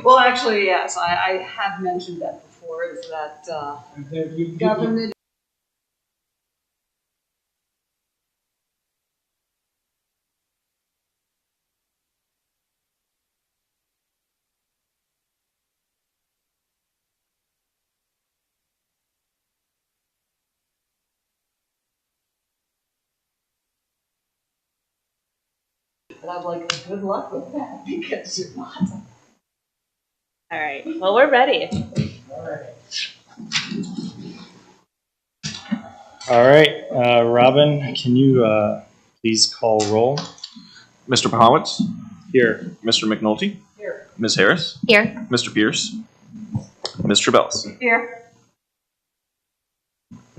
Well, actually, yes, I have mentioned that before, is that government. And I'm like, good luck with that, because you're not. All right. Well, we're ready. All right, Robin, can you please call roll? Mr. Powitz? Here. Mr. McNulty? Here. Ms. Harris? Here. Mr. Pierce? Ms. Trabellis? Here.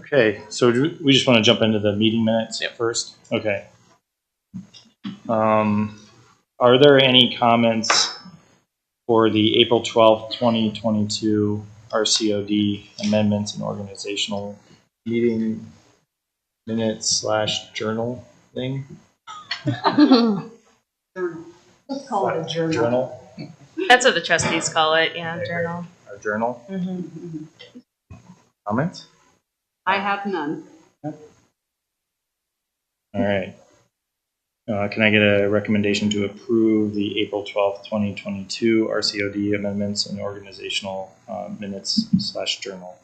Okay, so we just want to jump into the meeting minutes first? Okay. Are there any comments for the April 12th, 2022 RCOD amendments and organizational meeting minutes / journal thing? Journal. Let's call it a journal. Journal? That's what the trustees call it. Yeah, journal. Our journal? Mm-hmm. Comments? I have none. All right. Can I get a recommendation to approve the April 12th, 2022 RCOD amendments and organizational minutes / journal?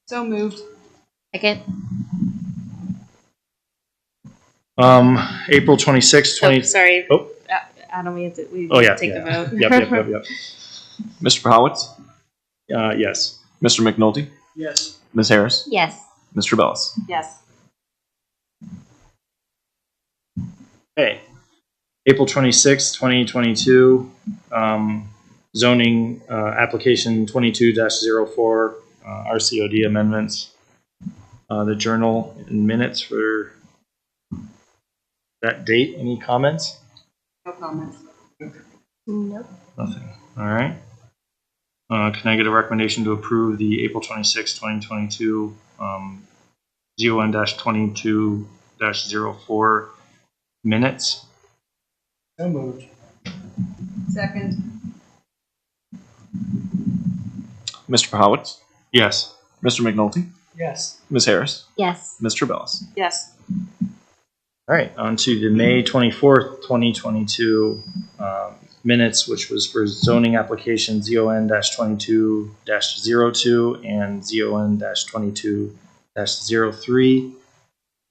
So moved. Second. April 26th, 20. Sorry. Oh. Adam, we have to take the vote. Yep. Mr. Powitz? Yes. Mr. McNulty? Yes. Ms. Harris? Yes. Ms. Trabellis? Yes. Okay. April 26th, 2022, zoning application 22-04 RCOD amendments. The journal and minutes for that date. Any comments? No comments. Nope. Nothing. All right. Can I get a recommendation to approve the April 26, 2022 ZON-22-04 minutes? So moved. Second. Mr. Powitz? Yes. Mr. McNulty? Yes. Ms. Harris? Yes. Ms. Trabellis? Yes. All right. On to the May 24th, 2022 minutes, which was for zoning application ZON-22-02 and ZON-22-03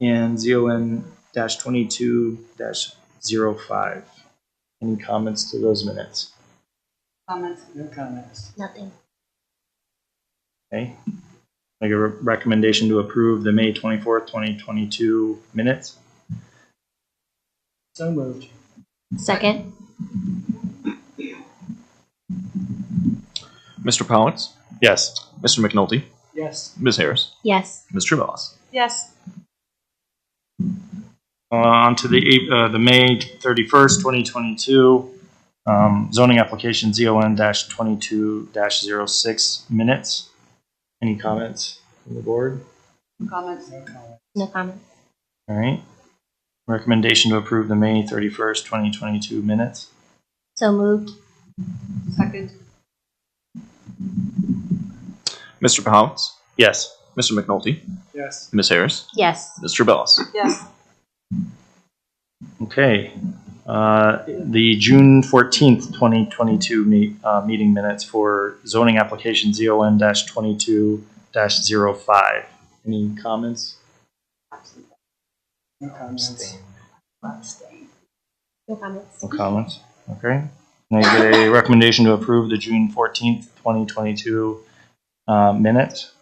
and ZON-22-05. Any comments to those minutes? Comments? No comments. Nothing. Okay. Make a recommendation to approve the May 24th, 2022 minutes. So moved. Second. Mr. Powitz? Yes. Mr. McNulty? Yes. Ms. Harris? Yes. Ms. Trabellis? Yes. On to the May 31st, 2022 zoning application ZON-22-06 minutes. Any comments from the board? No comments. No comments. All right. Recommendation to approve the May 31st, 2022 minutes. So moved. Second. Mr. Powitz? Yes. Mr. McNulty? Yes. Ms. Harris? Yes. Ms. Trabellis? Yes. Okay. The June 14th, 2022 meeting minutes for zoning application ZON-22-05. Any comments? No comments. No comments. No comments. Okay. Can I get a recommendation to approve the June 14th, 2022 minutes?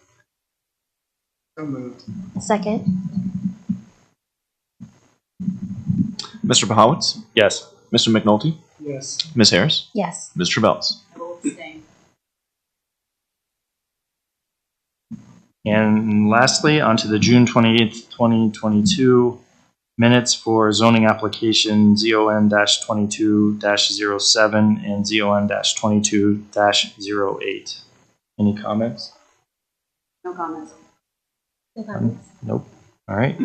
So moved. Second. Mr. Powitz? Yes. Mr. McNulty? Yes. Ms. Harris? Yes. Ms. Trabellis? I will abstain. And lastly, on to the June 28th, 2022 minutes for zoning application ZON-22-07 and ZON-22-08. Any comments? No comments. No comments. Nope. All right.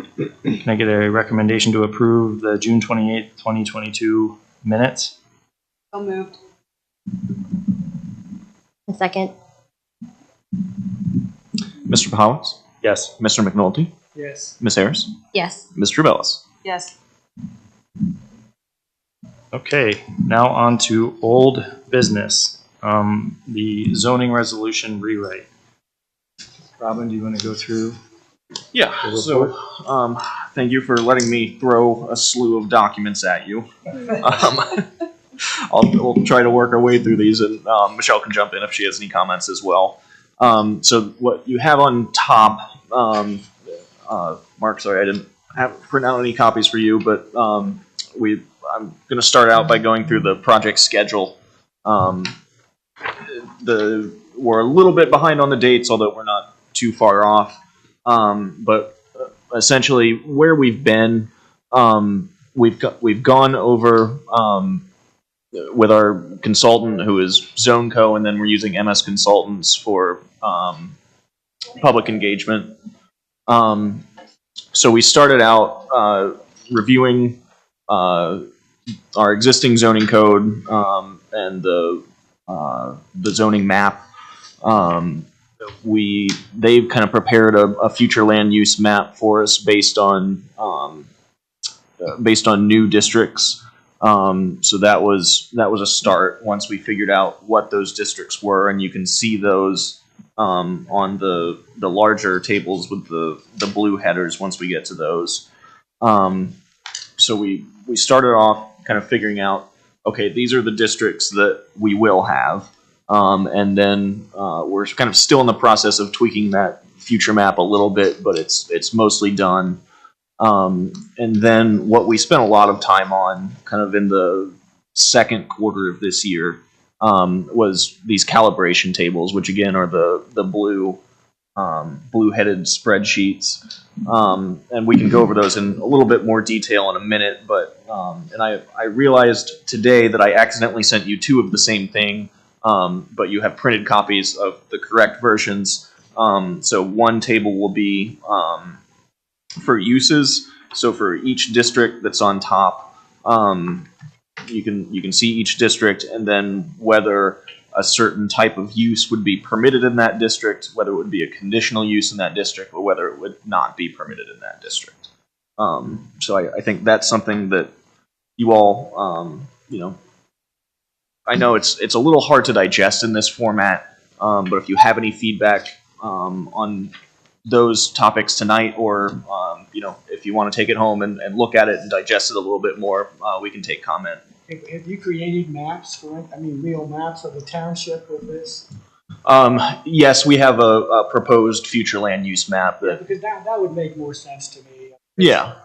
Can I get a recommendation to approve the June 28th, 2022 minutes? So moved. A second. Mr. Powers? Yes. Mr. McNulty? Yes. Ms. Harris? Yes. Mr. Bellis? Yes. Okay, now on to old business. The zoning resolution rewrite. Robin, do you want to go through? Yeah, The so thank you for letting me throw a slew of documents at you. We'll try to work our way through these, and Michelle can jump in if she has any comments as well. So what you have on top, Mark, sorry, I didn't print out any copies for you, but I'm going to start out by going through the project schedule. We're a little bit behind on the dates, although we're not too far off. But essentially, where we've been, we've gone over with our consultant who is ZoneCo, and then we're using MS Consultants for public engagement. So we started out reviewing our existing zoning code and the zoning map. They've kind of prepared a future land use map for us based on new districts. So that was a start once we figured out what those districts were, and you can see those on the larger tables with the blue headers once we get to those. So we started off kind of figuring out, okay, these are the districts that we will have. And then we're kind of still in the process of tweaking that future map a little bit, but it's mostly done. And then what we spent a lot of time on kind of in the second quarter of this year was these calibration tables, which again are the blue-headed spreadsheets. And we can go over those in a little bit more detail in a minute, but and I realized today that I accidentally sent you two of the same thing, but you have printed copies of the correct versions. So one table will be for uses. So for each district that's on top, you can see each district, and then whether a certain type of use would be permitted in that district, whether it would be a conditional use in that district, or whether it would not be permitted in that district. So I think that's something that you all, I know it's a little hard to digest in this format, but if you have any feedback on those topics tonight, or if you want to take it home and look at it and digest it a little bit more, we can take comment. Have you created maps for it? I mean, real maps of the township with this? Yes, we have a proposed future land use map. Because that would make more sense to me. Yeah.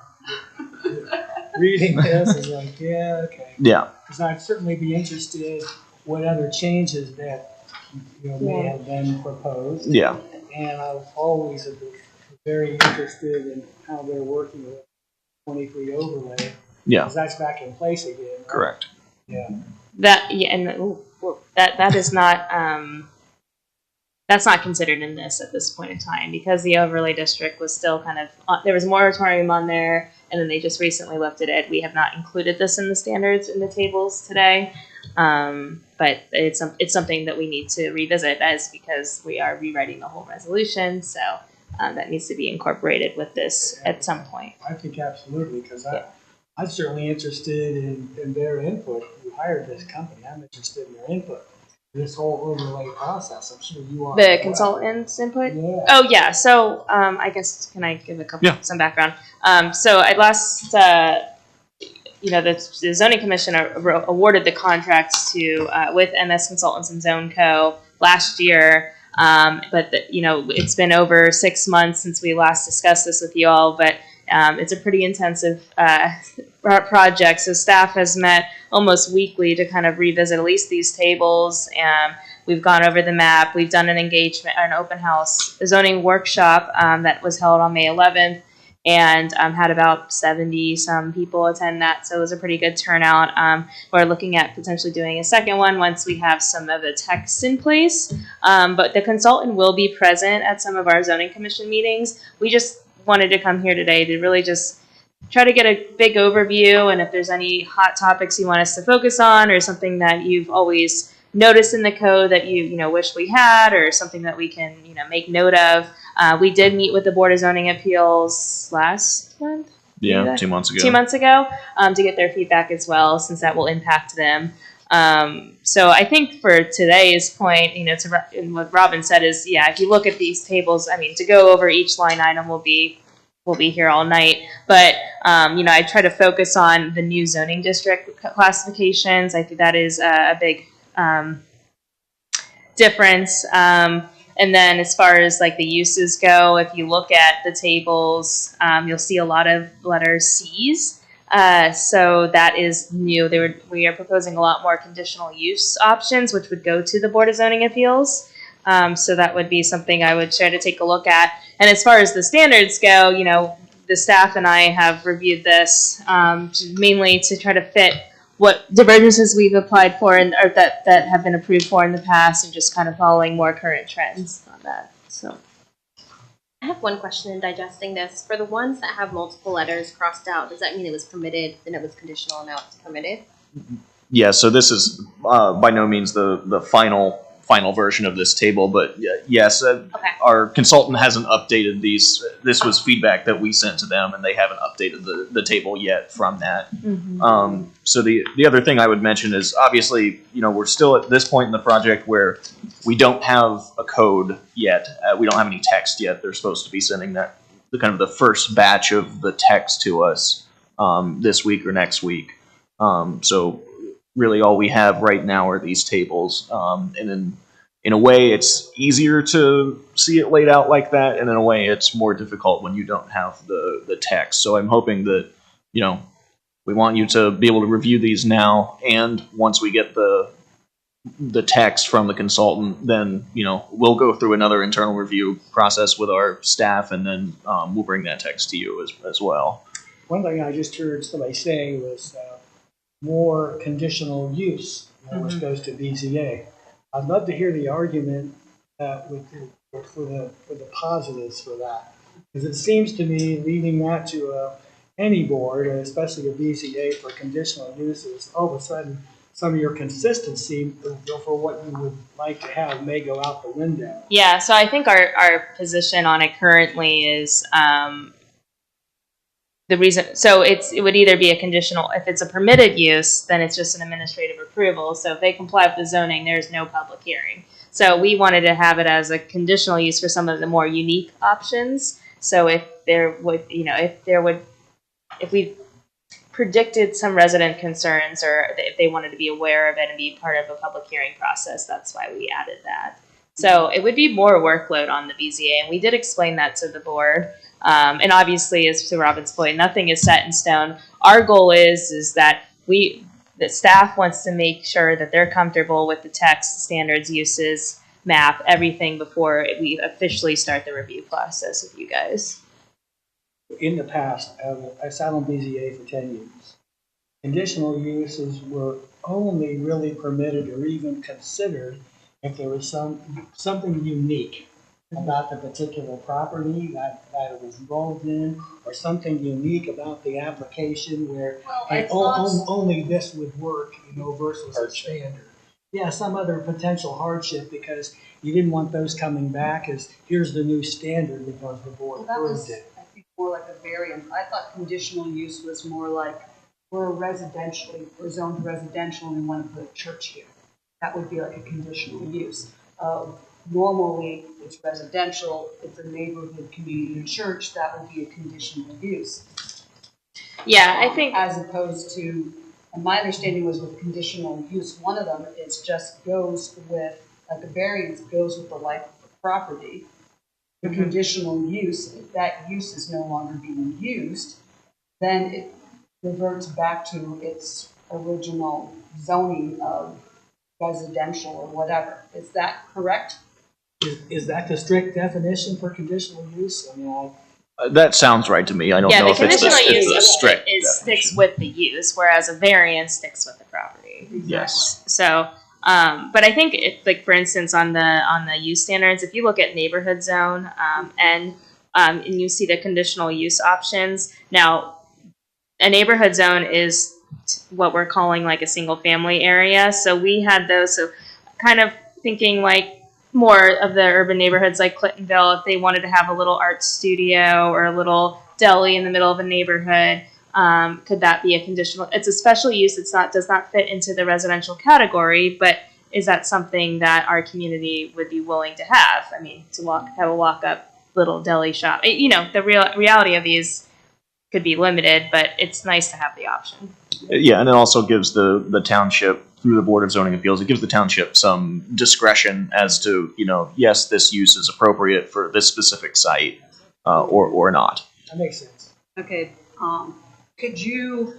Reading this is like, yeah, okay. Yeah. Because I'd certainly be interested what other changes that may have been proposed. Yeah. And I've always been very interested in how they're working with 23 overlay. Yeah. Because that's back in place again. Right? Correct. Yeah. That is not that's not considered in this at this point in time, because the overlay district was still kind of there was a moratorium on there, and then they just recently lifted it. We have not included this in the standards in the tables today, but it's something that we need to revisit because we are rewriting the whole resolution, so that needs to be incorporated with this at some point. I think absolutely, because I'm certainly interested in their input. You hired this company. I'm interested in their input. This whole overlay process. I'm sure you are. The consultant's input? Yeah. Oh, yeah. So I guess, can I give some background? So at last, the zoning commission awarded the contracts to with MS Consultants and ZoneCo last year. But it's been over 6 months since we last discussed this with you all, but it's a pretty intensive project. So staff has met almost weekly to kind of revisit at least these tables. We've gone over the map. We've done an open house, a zoning workshop that was held on May 11th, and had about 70 some people attend that. So it was a pretty good turnout. We're looking at potentially doing a second one once we have some of the text in place. But the consultant will be present at some of our zoning commission meetings. We just wanted to come here today to really just try to get a big overview, and if there's any hot topics you want us to focus on, or something that you've always noticed in the code that you wish we had, or something that we can make note of. We did meet with the Board of Zoning Appeals last month. Yeah, 2 months ago. 2 months ago, to get their feedback as well, since that will impact them. So I think for today's point, and what Robin said is, if you look at these tables, to go over each line item will be here all night. But I try to focus on the new zoning district classifications. I think that is a big difference. And then as far as like the uses go, if you look at the tables, you'll see a lot of letter C's. So that is new. We are proposing a lot more conditional use options, which would go to the Board of Zoning Appeals. So that would be something I would try to take a look at. And as far as the standards go, the staff and I have reviewed this mainly to try to fit what divergences we've applied for or that have been approved for in the past, and just kind of following more current trends on that. So I have one question in digesting this. For the ones that have multiple letters crossed out, does that mean it was permitted, then it was conditional, and now it's permitted? Yeah, so this is by no means the final version of this table, but yes, our consultant hasn't updated these. This was feedback that we sent to them, and they haven't updated the table yet from that. Mm-hmm. So the other thing I would mention is, obviously, we're still at this point in the project where we don't have a code yet. We don't have any text yet. They're supposed to be sending that the first batch of the text to us this week or next week. So really all we have right now are these tables. And in a way, it's easier to see it laid out like that, and in a way, it's more difficult when you don't have the text. So I'm hoping that, we want you to be able to review these now, and once we get the text from the consultant, then, we'll go through another internal review process with our staff, and then we'll bring that text to you as well. One thing I just heard somebody say was more conditional use, which goes to BZA. I'd love to hear the argument for the positives for that, because it seems to me leaving that to any board, and especially a BZA for conditional uses, all of a sudden some of your consistency for what you would like to have may go out the window. Yeah, so I think our position on it currently is the reason. So it would either be a conditional, if it's a permitted use, then it's just an administrative approval. So if they comply with the zoning, there's no public hearing. So we wanted to have it as a conditional use for some of the more unique options. So if we predicted some resident concerns, or if they wanted to be aware of it and be part of a public hearing process, that's why we added that. So it would be more workload on the BZA, and we did explain that to the board. And obviously, as to Robin's point, nothing is set in stone. Our goal is that the staff wants to make sure that they're comfortable with the text, standards, uses, map, everything before we officially start the review process with you guys. In the past, I sat on BZA for 10 years. Conditional uses were only really permitted or even considered if there was something unique about the particular property that it was involved in, or something unique about the application where only this would work, versus a standard. Yeah, some other potential hardship, because you didn't want those coming back as here's the new standard because the board approved it. I think more like a variant. I thought conditional use was more like we're zoned residential and we want to put a church here. That would be like a conditional use. Normally, it's residential, it's a neighborhood community church, that would be a conditional use. Yeah, I think. As opposed to, and my understanding was with conditional use, one of them is just goes with, like a variance goes with the life of the property. The conditional use, if that use is no longer being used, then it reverts back to its original zoning of residential or whatever. Is that correct? Is that the strict definition for conditional use? I mean, That sounds right to me. I don't know if it's the strict definition. Sticks with the use, whereas a variance sticks with the property. Yes. So, but I think, for instance, on the use standards, if you look at neighborhood zone and you see the conditional use options, now a neighborhood zone is what we're calling like a single family area. So we had those, so kind of thinking like more of the urban neighborhoods like Clintonville, if they wanted to have a little art studio or a little deli in the middle of a neighborhood, could that be a conditional? It's a special use. Does not fit into the residential category, but is that something that our community would be willing to have? I mean, have a walk up little deli shop. The reality of these could be limited, but it's nice to have the option. Yeah, and it also gives the township, through the Board of Zoning Appeals, it gives the township some discretion as to, yes, this use is appropriate for this specific site, or not. That makes sense. Okay, could you,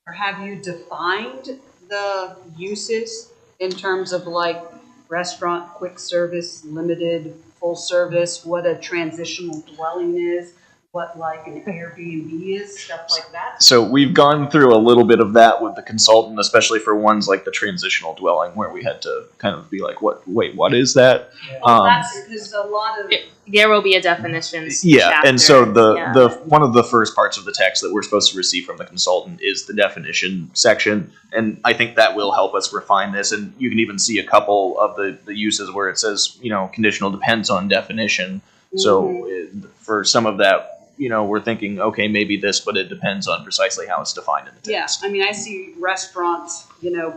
or have you defined the uses in terms of like restaurant, quick service, limited, full service, what a transitional dwelling is, what like an Airbnb is, stuff like that? So we've gone through a little bit of that with the consultant, especially for ones like the transitional dwelling, where we had to kind of be like, what is that? Well, that's because a lot of There will be a definitions Yeah, chapter. and so Yeah. the one of the first parts of the text that we're supposed to receive from the consultant is the definition section, and I think that will help us refine this. And you can even see a couple of the uses where it says, conditional depends on definition. So for some of that, we're thinking, okay, maybe this, but it depends on precisely how it's defined in the text. I mean, I see restaurants,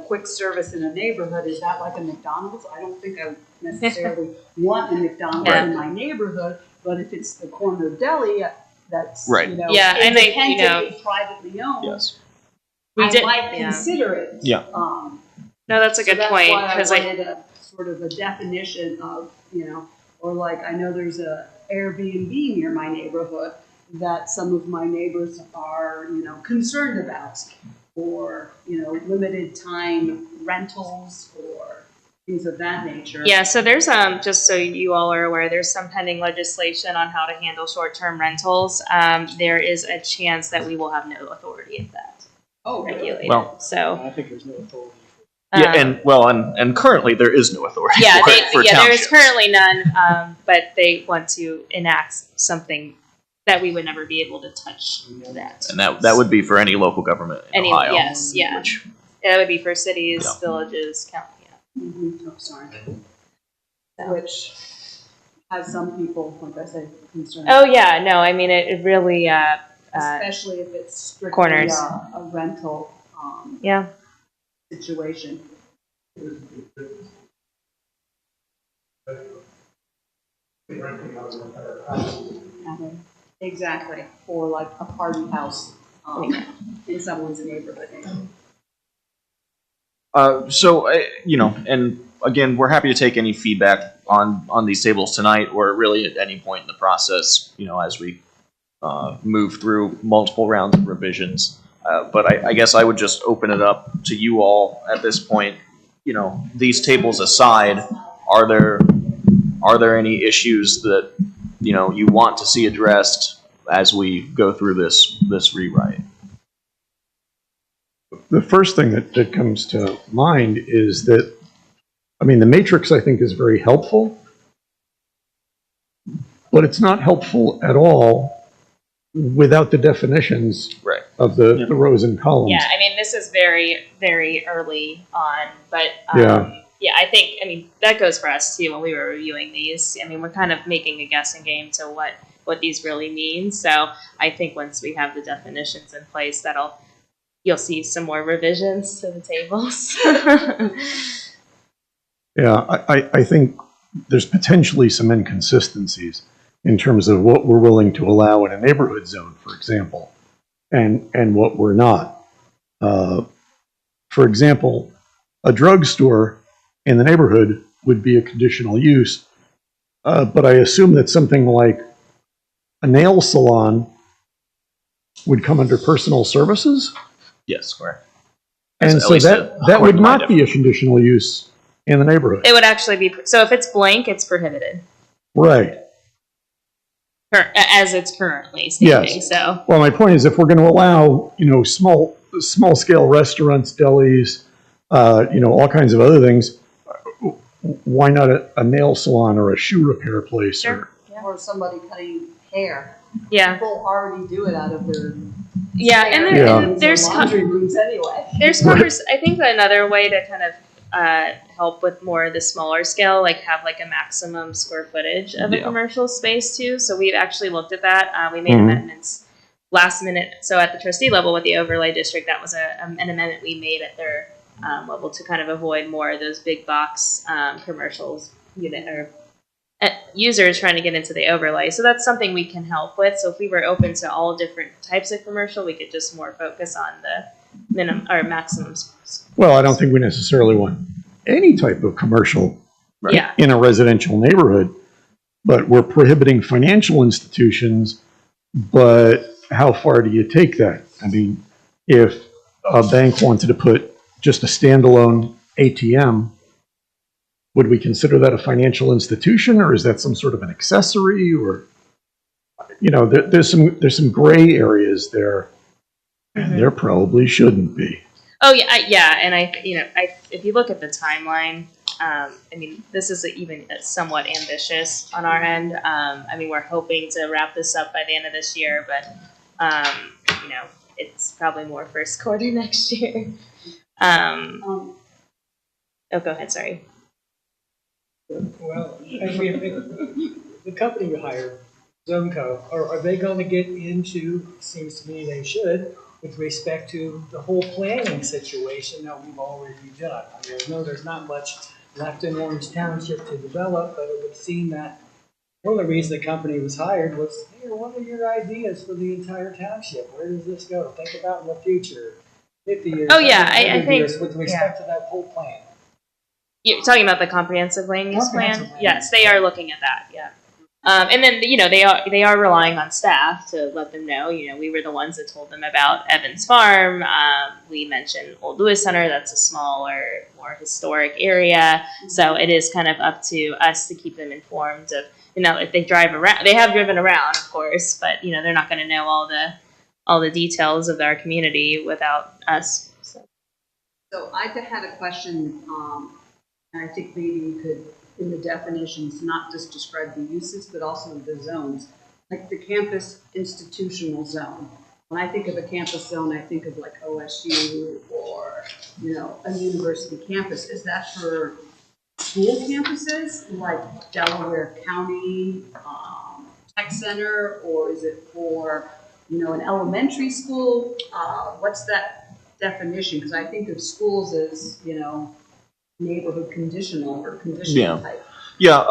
quick service in a neighborhood. Is that like a McDonald's? I don't think I necessarily want a McDonald's in my neighborhood, but if it's the corner deli, that's, Right. Yeah, and they, independently, privately owned, Yes. I might consider it. Yeah. No, that's a good point, because I wanted a sort of a definition of, or like, I know there's a Airbnb near my neighborhood that some of my neighbors are, concerned about, or, limited time rentals or things of that nature. Yeah, so there's just so you all are aware, there's some pending legislation on how to handle short-term rentals. There is a chance that we will have no authority at that Oh, really? regulated. Well, So I think there's no authority. Yeah, and currently there is no authority yeah, for there is townships. currently none, but they want to enact something that we would never be able to touch that. And that would be for any local government in Ohio. Yes, yeah. Which, That would be for cities, Yeah. villages, county. Yeah. Oh, sorry. So. Which has some people, like I said, concerned. Oh yeah, no, I mean it really. Especially if it's strictly corners. a rental Yeah. situation. Exactly, or like a party house in someone's neighborhood. and again, we're happy to take any feedback on these tables tonight, or really at any point in the process, as we move through multiple rounds of revisions. But I guess I would just open it up to you all at this point. These tables aside, are there any issues that you want to see addressed as we go through this rewrite? The first thing that comes to mind is that, the matrix I think is very helpful, but it's not helpful at all without the definitions Right. of the rows and columns. Yeah, I mean this is very, very early on, but yeah, I think that goes for us too when we were reviewing these. We're kind of making a guessing game to what these really mean. So I think once we have the definitions in place, you'll see some more revisions to the tables. Yeah, I think there's potentially some inconsistencies in terms of what we're willing to allow in a neighborhood zone, for example, and what we're not. For example, a drugstore in the neighborhood would be a conditional use, but I assume that something like a nail salon would come under personal services, Yes, correct. and At so least that according would to my not be a conditional use in the neighborhood. It would actually be so if it's blank, it's prohibited Right. as it's currently standing. Yes. So Well, my point is, if we're going to allow, small scale restaurants, delis, all kinds of other things, why not a nail salon or a shoe repair place? Sure. Or somebody cutting hair. yeah, People already do it out of their Yeah, and there, Yeah. and there's laundry rooms anyway. I think another way to kind of help with more of the smaller scale, like have like a maximum square footage of a Yeah. commercial space too. So we've actually looked at that. We made Mhm. amendments last minute. So at the trustee level with the overlay district, that was an amendment we made at their level to kind of avoid more of those big box commercials, or users trying to get into the overlay. So that's something we can help with. So if we were open to all different types of commercial, we could just more focus on the minimum or maximum. Well, I don't think we necessarily want any type of commercial Right. Yeah. in a residential neighborhood, but we're prohibiting financial institutions. But how far do you take that? I mean, if a bank wanted to put just a standalone ATM, would we consider that a financial institution, or is that some sort of an accessory? Or, there's some gray areas there, and there probably shouldn't be. Oh yeah, and if you look at the timeline, I mean, this is even somewhat ambitious on our end. I mean, we're hoping to wrap this up by the end of this year, but it's probably more first quarter next year. Oh, go ahead. Sorry. Well, I mean, the company you hired, Zoneco, are they going to get into, seems to me they should, with respect to the whole planning situation that we've already done? I mean, I know there's not much left in Orange Township to develop, but it would seem that one of the reasons the company was hired was, hey, what are your ideas for the entire township? Where does this go? Think about in the future, 50 years. Oh, yeah, 100 I think- years with respect to that whole plan. You're talking about the comprehensive land use plan? Comprehensive land Yes, use they plan. are looking at that. Yeah. And then they are relying on staff to let them know. We were the ones that told them about Evans Farm. We mentioned Old Lewis Center. That's a smaller, more historic area. So it is kind of up to us to keep them informed of if they drive around. They have driven around, of course, but they're not going to know all the details of our community without us. So I had a question, and I think maybe you could, in the definitions, not just describe the uses, but also the zones. Like the campus institutional zone. When I think of a campus zone, I think of like OSU or, a university campus. Is that for school campuses, like Delaware County Tech Center, or is it for, an elementary school? What's that definition? Because I think of schools as, neighborhood conditional or conditional type. Yeah,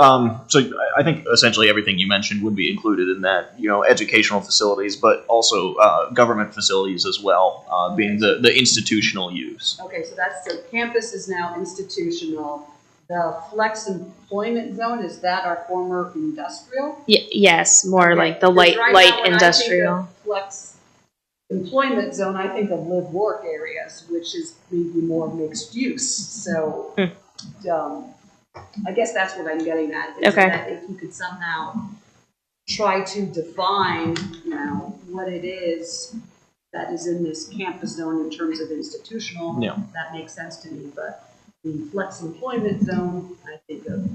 so I think essentially everything you mentioned would be included in that, educational facilities, but also government facilities as well, being the institutional use. Okay, so the campus is now institutional. The flex employment zone, is that our former industrial? Yes, more Okay, like the because light right now when industrial. I think of flex employment zone, I think of live work areas, which is maybe more mixed use. So, I guess that's what I'm getting at. Is Okay. that if you could somehow try to define, what it is that is in this campus zone in terms of institutional, Yeah. that makes sense to me. But the flex employment zone, I think of,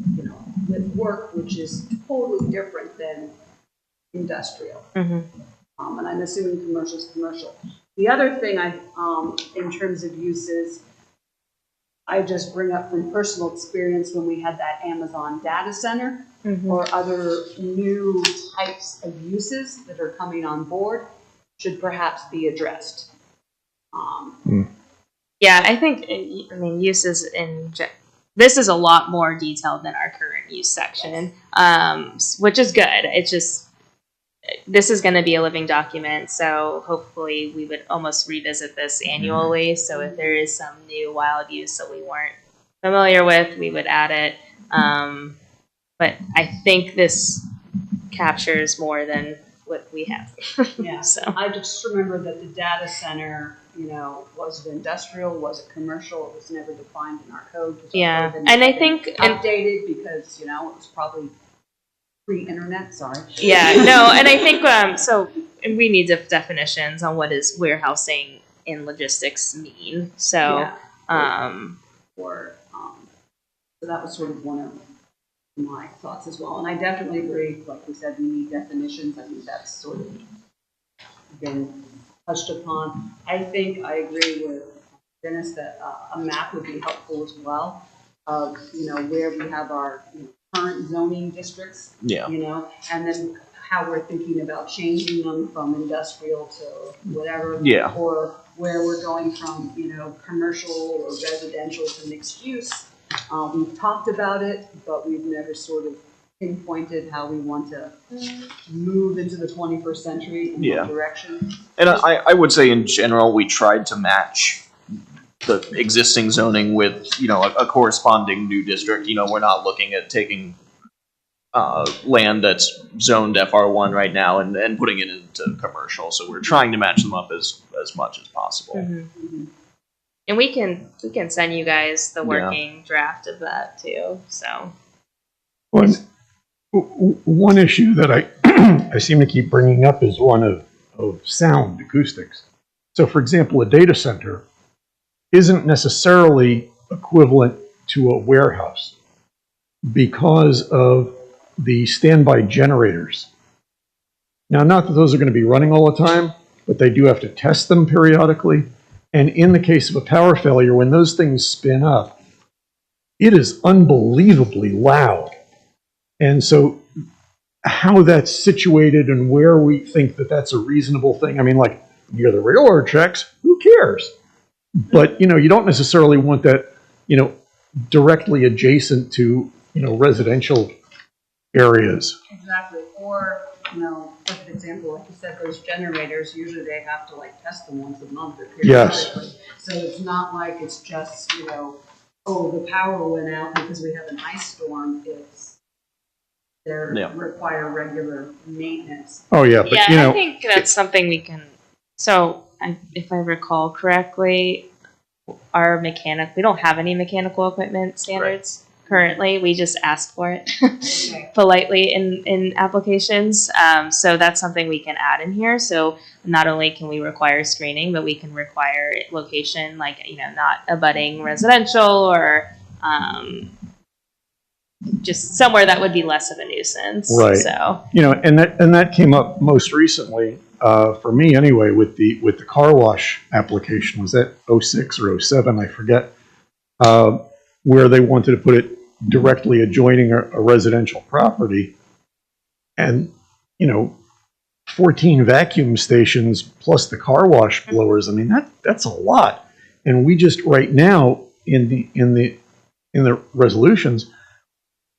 live work, which is totally different than industrial. Mhm. And I'm assuming commercial is commercial. The other thing in terms of uses, I just bring up from personal experience when we had that Amazon data center or other new types of uses that are coming on board should perhaps be addressed. Yeah, I think, uses this is a lot more detailed than our current use section, which is good. It's just, this is going to be a living document, so hopefully we would almost revisit this annually. So if there is some new wild use that we weren't familiar with, we would add it. But I think this captures more than what we have. Yeah. So I just remember that the data center, was it industrial, was it commercial? It was never defined in our code. yeah, and I think updated because, it was probably pre-internet, sorry. Yeah, no, and I think so. We need definitions on what does warehousing and logistics mean. So, So that was sort of one of my thoughts as well. And I definitely agree. Like we said, we need definitions. I think that's sort of been touched upon. I think I agree with Dennis that a map would be helpful as well of, where we have our current zoning districts, Yeah. And then how we're thinking about changing them from industrial to whatever. Yeah. Or where we're going from, commercial or residential to mixed use. We've talked about it, but we've never sort of pinpointed how we want to move into the 21st century in Yeah. what direction. And I would say in general, we tried to match the existing zoning with, a corresponding new district. We're not looking at taking land that's zoned FR1 right now and putting it into commercial. So we're trying to match them up as much as possible. Mm-hmm. And we can send you guys the working draft of that too. So One issue that I seem to keep bringing up is one of sound acoustics. So, for example, a data center isn't necessarily equivalent to a warehouse because of the standby generators. Now, not that those are going to be running all the time, but they do have to test them periodically. And in the case of a power failure, when those things spin up, it is unbelievably loud. And so how that's situated and where we think that that's a reasonable thing. I mean, like near the railroad tracks, who cares? But, you don't necessarily want that, directly adjacent to, residential areas. Exactly. Or, perfect example, like you said, those generators, usually they have to test them once a month or periodically. Yes. So it's not like it's just, the power went out because we have an ice storm. They require regular maintenance. Oh, yeah. But, I think that's something we can. So if I recall correctly, we don't have any mechanical equipment standards currently. We just asked for it politely in applications. So that's something we can add in here. So not only can we require screening, but we can require location, not abutting residential or just somewhere that would be less of a nuisance. Right. So and that came up most recently for me anyway with the car wash application. Was that 06 or 07? I forget. Where they wanted to put it directly adjoining a residential property, and 14 vacuum stations plus the car wash blowers. I mean that's a lot. And we just right now in the resolutions,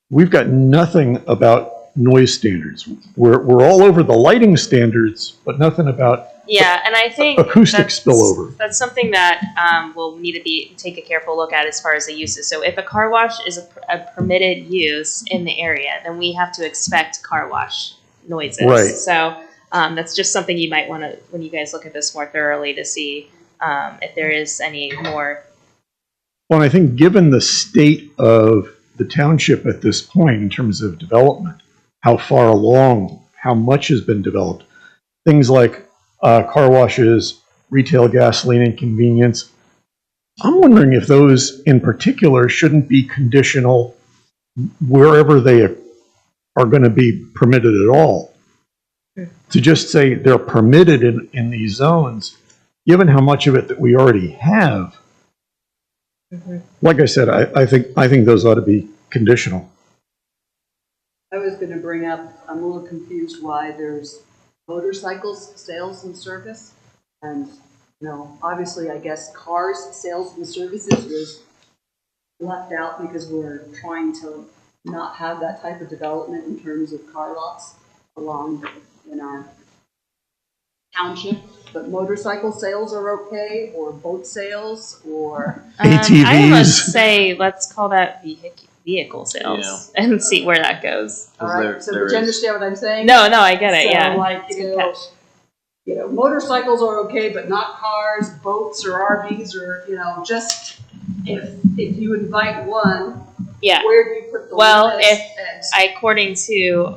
we've got nothing about noise standards. We're all over the lighting standards, but nothing about and I think acoustic spillover. That's something that we'll need to take a careful look at as far as the uses. So if a car wash is a permitted use in the area, then we have to expect car wash noises. Right. So that's just something you might want to, when you guys look at this more thoroughly, to see if there is any more. Well, I think given the state of the township at this point in terms of development, how far along, how much has been developed, things like car washes, retail gasoline and convenience, I'm wondering if those in particular shouldn't be conditional wherever they are going to be permitted at all. To just say they're permitted in these zones, given how much of it that we already have, like I said, I think those ought to be conditional. I was going to bring up, I'm a little confused why there's motorcycles sales and service, and obviously I guess cars sales and services was left out because we're trying to not have that type of development in terms of car lots along in our township. But motorcycle sales are okay, or boat sales, or ATVs. I would say let's call that vehicle sales and see where that goes. all right. So did you understand what I'm saying? No, I get it. So, Yeah. like, motorcycles are okay, but not cars, boats, or RVs, or just if you invite one, Yeah. where do you put the Well, limits? according to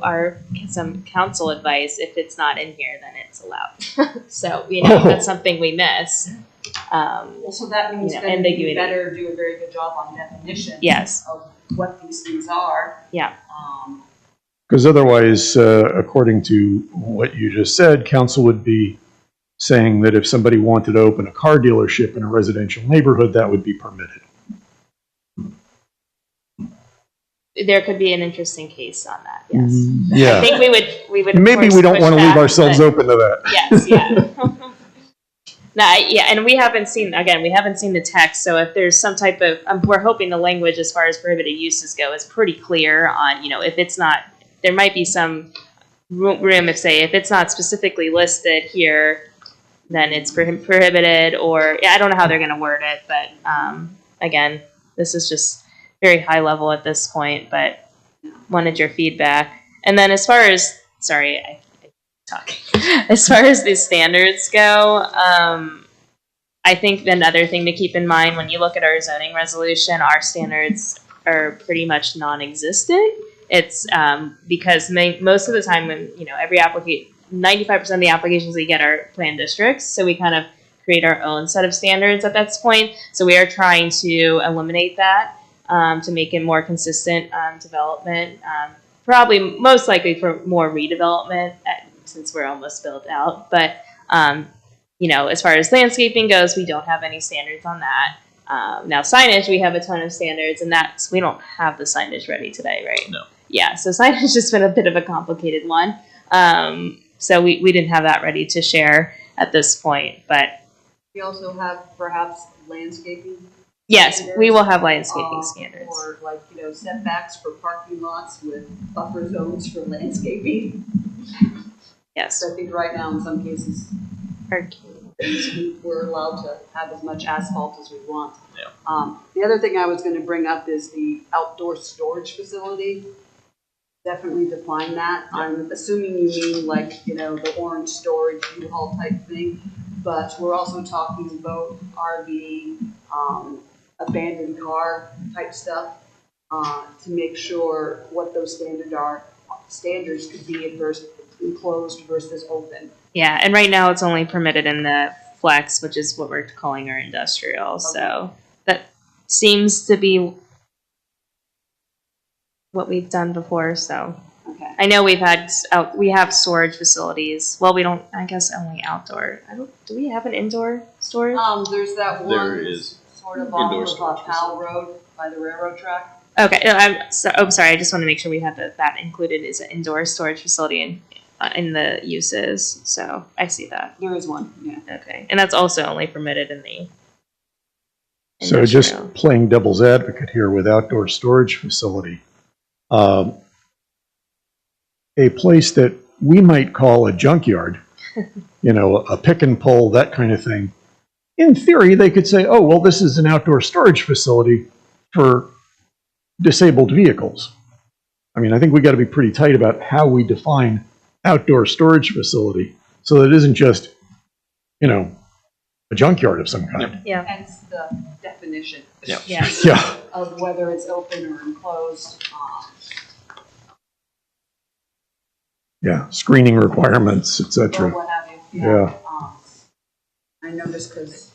some council advice, if it's not in here, then it's allowed. So that's something we miss. So that means that ambiguity. you better do a very good job on definition. Yes. Of what these things are. Yeah. Because otherwise, according to what you just said, council would be saying that if somebody wanted to open a car dealership in a residential neighborhood, that would be permitted. There could be an interesting case on that, yes. I Yeah. think we would. of Maybe course, we don't push want to leave back, ourselves but- open to that. Yes, yeah. No, yeah, and we haven't seen the text, so if there's some type of, we're hoping the language as far as prohibited uses go is pretty clear on, if it's not, there might be some room if it's not specifically listed here, then it's prohibited, or, I don't know how they're going to word it, but, again, this is just very high level at this point, but wanted your feedback. And then as far as, sorry, I talk. As far as the standards go, I think another thing to keep in mind when you look at our zoning resolution, our standards are pretty much non-existent. It's because most of the time when, every application, 95% of the applications we get are planned districts, so we kind of create our own set of standards at that point. So we are trying to eliminate that to make it more consistent development, probably most likely for more redevelopment since we're almost built out. But, as far as landscaping goes, we don't have any standards on that. Now signage, we have a ton of standards, and we don't have the signage ready today, right? No. Yeah, so signage has been a bit of a complicated one. So we didn't have that ready to share at this point, but We also have perhaps landscaping. yes, standards, we will have landscaping standards. Or setbacks for parking lots with buffer zones for landscaping. Yes. So I think right now in some cases, we're allowed to have as much asphalt as we want. Yeah. The other thing I was going to bring up is the outdoor storage facility. Definitely define that. Yeah. I'm assuming you mean the orange storage U-Haul type thing, but we're also talking about RV, abandoned car type stuff to make sure what those standards could be if there's enclosed versus open. Yeah, and right now it's only permitted in the flex, which is what we're calling our industrial. Okay. So that seems to be what we've done before. So Okay. I know we have storage facilities. Well, we don't. I guess only outdoor. Do we have an indoor storage? There's that one. There is sort of indoor off storage of Powell Road by the railroad track. Okay, no, I'm sorry. I just want to make sure we have that included as an indoor storage facility in the uses. So I see that. There is one. Yeah. Okay, and that's also only permitted in the. So industrial. just playing devil's advocate here with outdoor storage facility. A place that we might call a junkyard, a pick and pull, that kind of thing. In theory, they could say, oh, well, this is an outdoor storage facility for disabled vehicles. I mean, I think we got to be pretty tight about how we define outdoor storage facility so that it isn't just, a junkyard of some kind. Yeah. Hence the definition. Yeah. Yeah. Yeah. Of whether it's open or enclosed. Yeah. Screening requirements, et Or cetera. what have you. Yeah. I know just because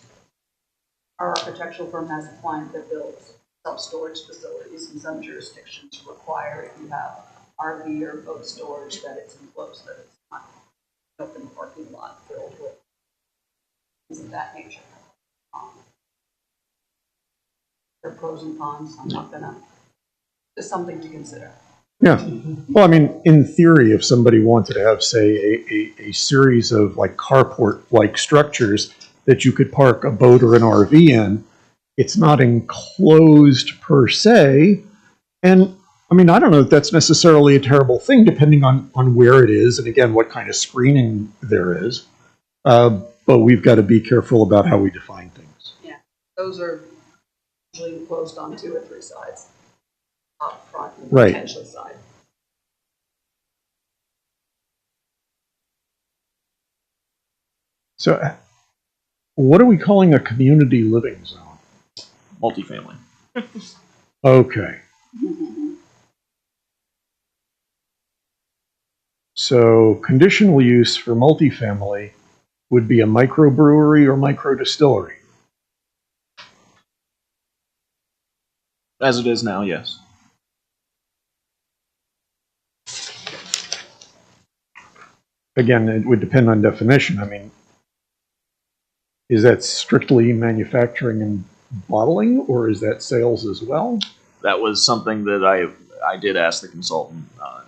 our architectural firm has a client that builds self-storage facilities, and some jurisdictions require if you have RV or boat storage that it's enclosed, that it's not an open parking lot filled with things of that nature. There are pros and cons. I'm not gonna, just something to consider. Yeah. Well, I mean, in theory, if somebody wanted to have, say, a series of carport-like structures that you could park a boat or an RV in, it's not enclosed per se. And I mean, I don't know if that's necessarily a terrible thing, depending on where it is and again, what kind of screening there is. But we've got to be careful about how we define things. Yeah, those are usually enclosed on 2 or 3 sides. Up front and Right. potentially side. So what are we calling a community living zone? multifamily. Okay. So conditional use for multifamily would be a microbrewery or microdistillery. As it is now, yes. Again, it would depend on definition. I mean, is that strictly manufacturing and bottling, or is that sales as well? That was something that I did ask the consultant,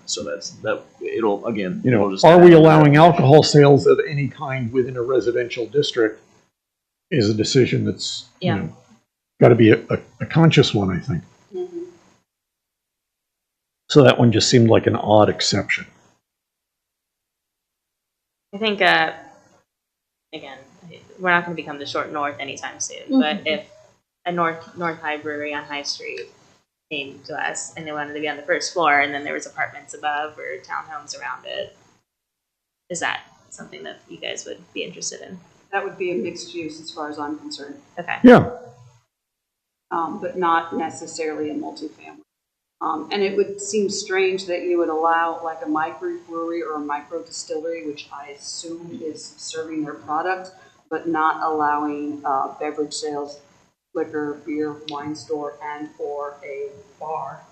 so that it'll, again, You know, it'll just are we add- allowing alcohol sales of any kind within a residential district is a decision that's, you Yeah. know, got to be a conscious one, I think. Mhm. So that one just seemed like an odd exception. I think, again, we're not going to become the short north anytime soon, but if a North High Brewery on High Street came to us and they wanted to be on the first floor and then there was apartments above or townhomes around it, is that something that you guys would be interested in? That would be a mixed use as far as I'm concerned, Okay. Yeah, but not necessarily a multifamily. And it would seem strange that you would allow like a microbrewery or a micro distillery, which I assume is serving their product, but not allowing beverage sales, liquor, beer, wine store, and or a bar.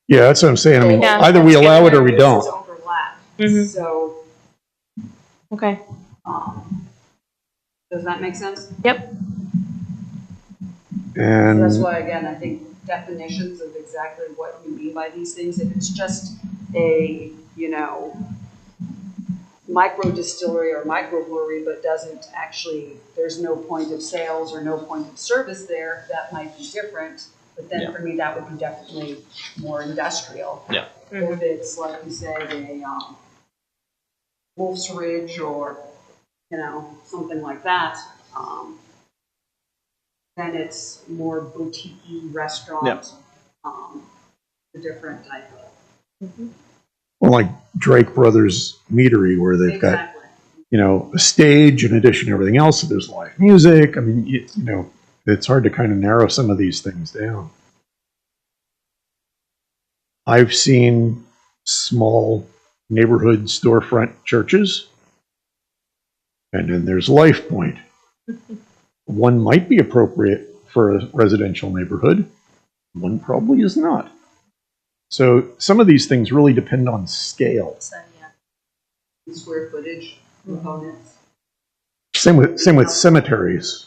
yeah, that's what I'm saying. I mean, Yeah. either we allow it or we Uses don't. overlap. Mhm. So, Okay. does that make sense? Yep. So that's And why, again, I think definitions of exactly what you mean by these things, if it's just a, you know, micro distillery or microbrewery, but doesn't actually, there's no point of sales or no point of service there, that might be different. But then for me, that would be definitely more industrial. Yeah. If it's, like you said, a Wolf's Ridge or, you know, something like that, then it's more boutique restaurant, a different type of. well, like Drake Brothers Meadery, where they've got, Exactly. you know, a stage in addition to everything else. So there's live music. I mean, you know, it's hard to kind of narrow some of these things down. I've seen small neighborhood storefront churches, and then there's Life Point. One might be appropriate for a residential neighborhood, one probably is not. So some of these things really depend on scale. So, yeah. Square footage components. Same with cemeteries.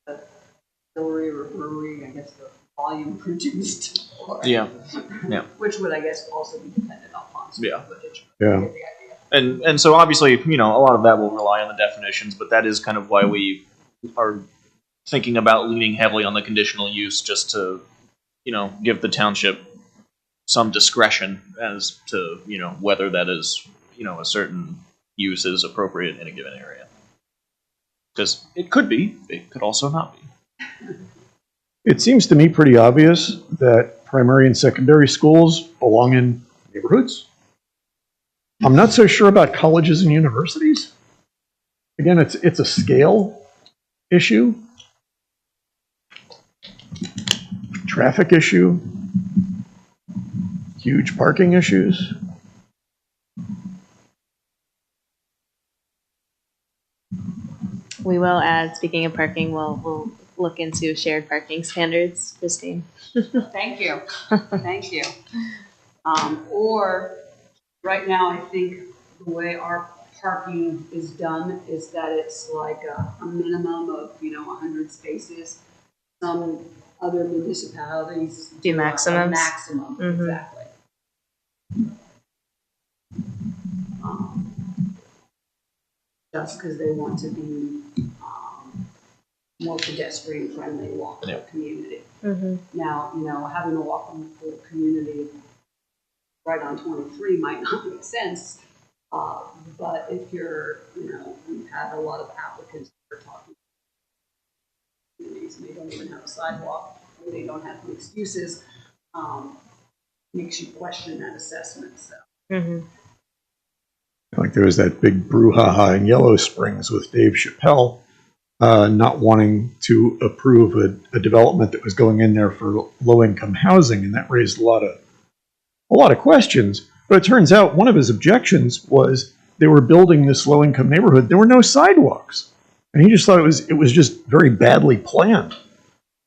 Distillery or brewery, I guess the volume produced. Or, Yeah. Yeah. Which would, I guess, also be dependent upon square Yeah. footage. Yeah. You get the idea. And so obviously, you know, a lot of that will rely on the definitions, but that is kind of why we are thinking about leaning heavily on the conditional use, just to, you know, give the township some discretion as to, you know, whether that is, you know, a certain use is appropriate in a given area. Because it could be, it could also not be. It seems to me pretty obvious that primary and secondary schools belong in neighborhoods. I'm not so sure about colleges and universities. Again, it's a scale issue, traffic issue, huge parking issues. We will add, speaking of parking, we'll look into shared parking standards, Christine. Thank you. Thank you. Or right now, I think the way our parking is done is that it's like a minimum of, you know, 100 spaces. Some other municipalities Do a maximums? maximum, Mhm. exactly. Just because they want to be more pedestrian friendly, walkable community. Mm-hmm. Now, you know, having a walkable community right on 23 might not make sense, but if you're, you know, we've had a lot of applicants that are talking communities and they don't even have a sidewalk, or they don't have the excuses, makes you question that assessment. So. Mm-hmm. Like there was that big brouhaha in Yellow Springs with Dave Chappelle not wanting to approve a development that was going in there for low-income housing, and that raised a lot of questions. But it turns out one of his objections was they were building this low-income neighborhood. There were no sidewalks, and he just thought it was just very badly planned.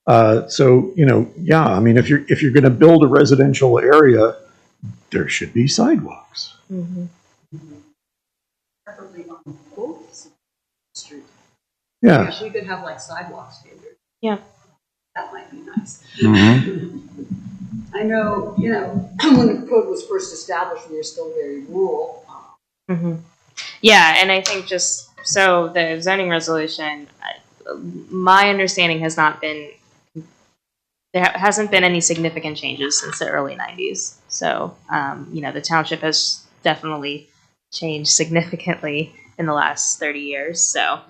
So you know, yeah, I mean, if you're going to build a residential area, there should be sidewalks. Mm-hmm. Preferably on both sides of the street. Yeah. If we could have like sidewalk standards. Yeah. That might be nice. Mhm. I know, when the code was first established, we were still very rural. Yeah, and I think just so the zoning resolution, my understanding has not been, there hasn't been any significant changes since the early 90s. So, the township has definitely changed significantly in the last 30 years. So,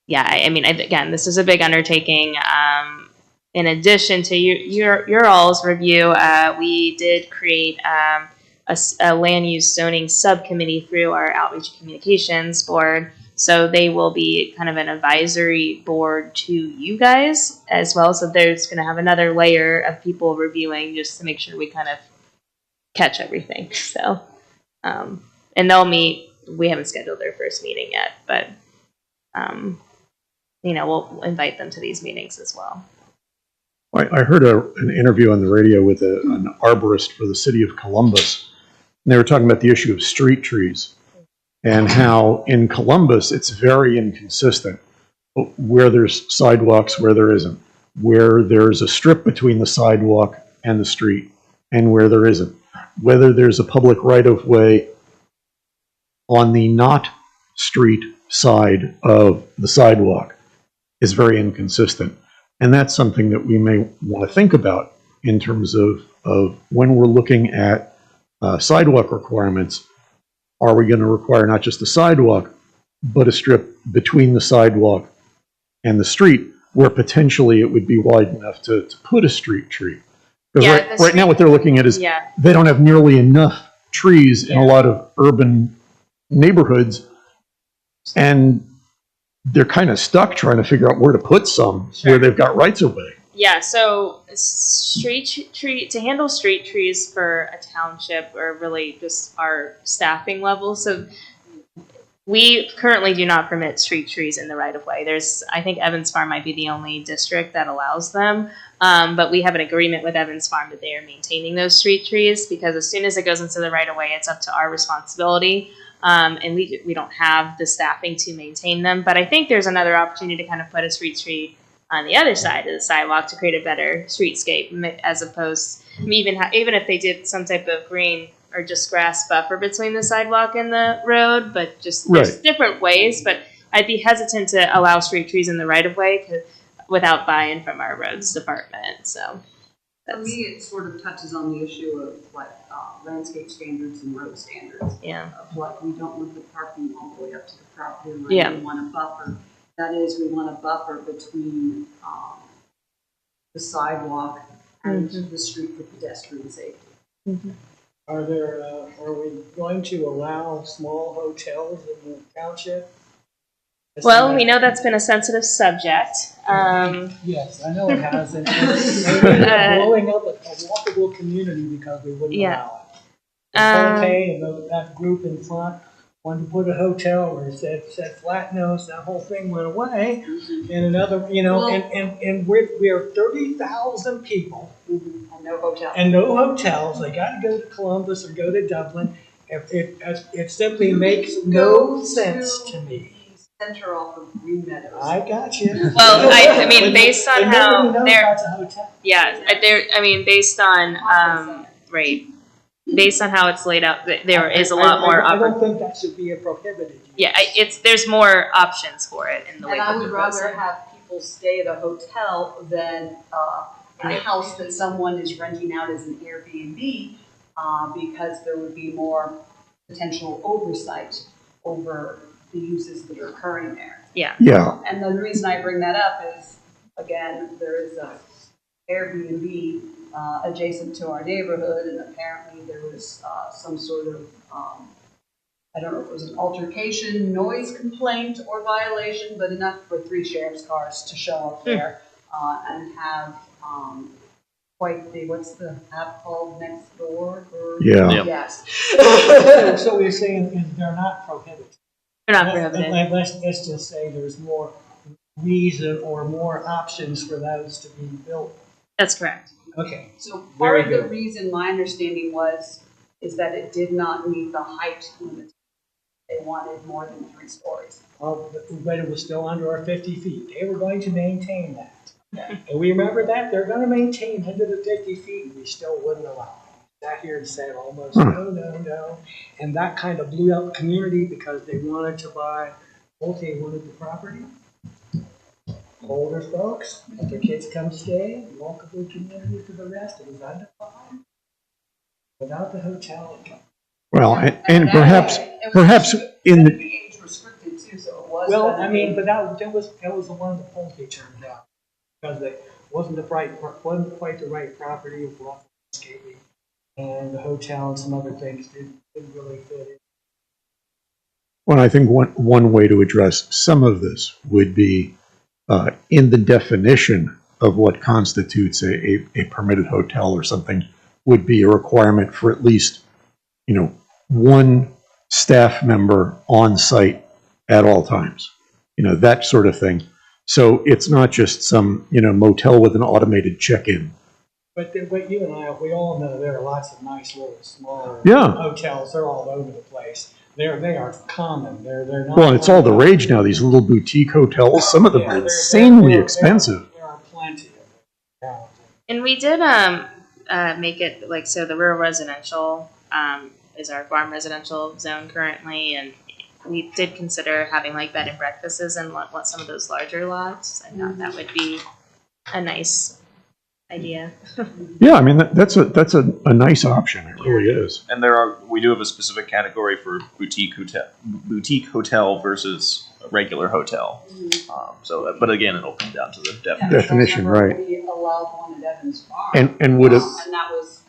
yeah, I mean, again, this is a big undertaking. In addition to your all's review, we did create a land use zoning subcommittee through our outreach communications board. So they will be kind of an advisory board to you guys as well. So there's going to have another layer of people reviewing just to make sure we kind of catch everything. So, and they'll meet. We haven't scheduled their first meeting yet, but we'll invite them to these meetings as well. I heard an interview on the radio with an arborist for the city of Columbus. And they were talking about the issue of street trees and how in Columbus it's very inconsistent where there's sidewalks, where there isn't, where there's a strip between the sidewalk and the street and where there isn't, whether there's a public right-of-way on the not street side of the sidewalk is very inconsistent. And that's something that we may want to think about in terms of when we're looking at sidewalk requirements. Are we going to require not just a sidewalk, but a strip between the sidewalk and the street where potentially it would be wide enough to put a street tree? Because right now what they're looking at is they don't have nearly enough trees in a lot of urban neighborhoods, and they're kind of stuck trying to figure out where to put some where they've got rights of way. Yeah, so to handle street trees for a township or really just our staffing level. So we currently do not permit street trees in the right of way. I think Evans Farm might be the only district that allows them. But we have an agreement with Evans Farm that they are maintaining those street trees because as soon as it goes into the right of way, it's up to our responsibility. And we don't have the staffing to maintain them. But I think there's another opportunity to kind of put a street tree on the other side of the sidewalk to create a better streetscape, as opposed even if they did some type of green or just grass buffer between the sidewalk and the road. But just there's different ways. But I'd be hesitant to allow street trees in the right of way without buy-in from our roads department. So. For me, it sort of touches on the issue of like landscape standards and road standards. Yeah. Of like we don't want the parking all the way up to the property line. Yeah. We want a buffer. That is, we want a buffer between the sidewalk and the street for pedestrian safety. Are we going to allow small hotels in the township? Well, we know that's been a sensitive subject. Yes, I know it has. And blowing up a walkable community because we wouldn't allow it. And that group in front wanted to put a hotel where it said flat nose. That whole thing went away. And another, and we are 30,000 people. And no hotels. And no hotels. They got to go to Columbus or go to Dublin. It simply makes no sense to me. Center off of Green Meadows. I got you. Well, I mean, based on how based on how it's laid out, there is a lot more. I don't think that should be a prohibited use. Yeah, there's more options for it in the way. And I would rather have people stay at a hotel than in a house that someone is renting out as an Airbnb, because there would be more potential oversight over the uses that are occurring there. Yeah. And the reason I bring that up is, again, there is a Airbnb adjacent to our neighborhood, and apparently there was some sort of, I don't know if it was an altercation, noise complaint or violation, but enough for 3 sheriff's cars to show up there and have quite the, what's the app called, next door? Yes. So we're saying they're not prohibited. They're not prohibited. Let's just say there's more reason or more options for those to be built. That's correct. Okay. So part of the reason my understanding was is that it did not meet the height limit. They wanted more than 3 stories. But it was still under our 50 feet. They were going to maintain that. And we remember that they're going to maintain under the 50 feet, and we still wouldn't allow it. Sat here and said almost no. And that kind of blew up the community because they wanted to buy, they wanted the property. Older folks, let their kids come stay, multiple communities to the rest. It was under 5. Without the hotel. Well, and perhaps in the, Age restricted too, so it was. Well, gonna I mean, be- but that was the one of the polls they turned out. Because it wasn't wasn't quite the right property with lots of landscaping. And the hotel and some other things didn't really fit in. well, I think one way to address some of this would be in the definition of what constitutes a permitted hotel or something would be a requirement for at least, one staff member on site at all times, that sort of thing. So it's not just some, motel with an automated check-in. But what you and I, we all know there are lots of nice little smaller Yeah. hotels. They're all over the place. They are common. They're not. Well, and it's all the rage now, these little boutique hotels. Some of them are insanely expensive. There are plenty of them. And we did make it like so. The rural residential is our farm residential zone currently, and we did consider having like bed and breakfasts in what some of those larger lots. I thought that would be a nice idea. Yeah, I mean, that's a nice option. It really is. And we do have a specific category for boutique hotel versus a regular hotel. But again, it'll come down to the definition. Definition, right. We allowed one at Evans Farm. And would it And that was,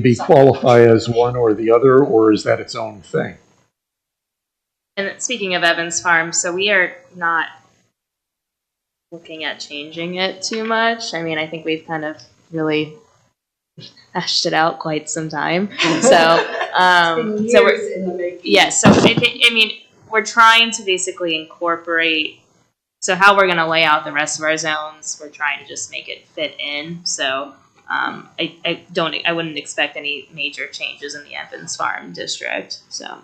be qualify as one or the other, or is that its own thing? And speaking of Evans Farm, so we are not looking at changing it too much. I mean, I think we've kind of really hashed it out quite some time. So, been so we're, years in the making. yeah, so I mean, we're trying to basically incorporate, so how we're going to lay out the rest of our zones, we're trying to just make it fit in. So, I wouldn't expect any major changes in the Evans Farm district. So,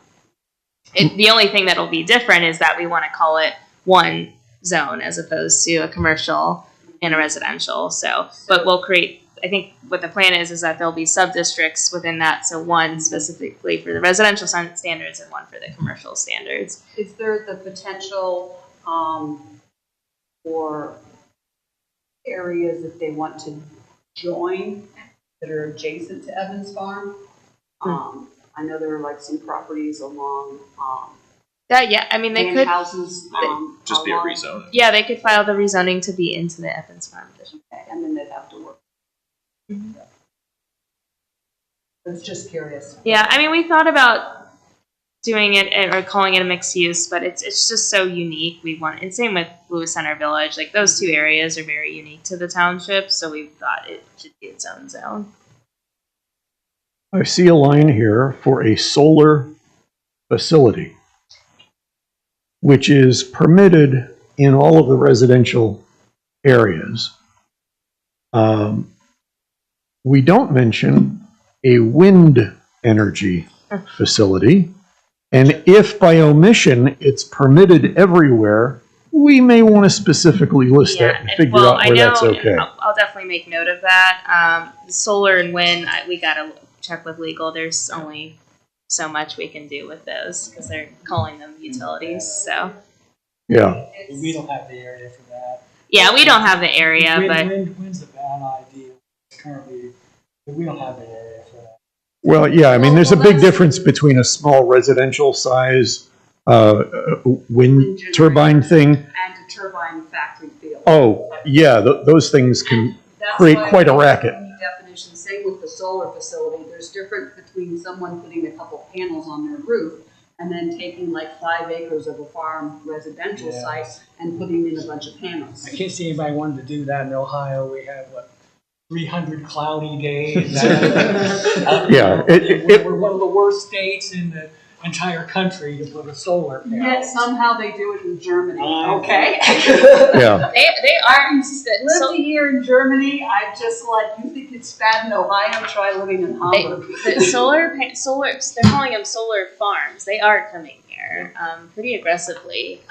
the only thing that'll be different is that we want to call it one zone as opposed to a commercial and a residential. So, but we'll create, I think what the plan is that there'll be sub-districts within that. So one specifically for the residential standards and one for the commercial standards. Is there the potential for areas that they want to join that are adjacent to Evans Farm? I know there are like some properties along Yeah, I mean, they could, houses. Just be a rezone. yeah, they could file the rezoning to be into the Evans Farm district. Okay, and then they'd have to work. I was just curious. Yeah, I mean, we thought about doing it or calling it a mixed use, but it's just so unique. We want, and same with Lewis Center Village, like those two areas are very unique to the township, so we thought it should be its own zone. I see a line here for a solar facility, which is permitted in all of the residential areas. We don't mention a wind energy facility, and if by omission it's permitted everywhere, we may want to specifically list that and figure out where that's okay. I'll definitely make note of that. The solar and wind, we gotta check with legal. There's only so much we can do with those because they're calling them utilities. So Yeah. We don't have the area for that. yeah, we don't have the area, but Wind's a bad idea. Currently, we don't have the area for that. Well, yeah, I mean, there's a big difference between a small residential size wind turbine thing. And a turbine factory field. Oh, yeah, those things can That's create why quite a we racket. need definition. Same with the solar facility. There's difference between someone putting a couple panels on their roof and then taking like 5 acres of a farm residential Yeah. site and putting in a bunch of panels. I can't see anybody wanting to do that in Ohio. We have, 300 cloudy days. Yeah, We're one of the worst states in the entire country to put a solar panel. Yet somehow they do it in Germany. Okay. Yeah. they are Lived a year in Germany. I just like, you think It's bad in Ohio, try living in Hamburg. The solar, they're calling them solar farms. They are coming here pretty aggressively.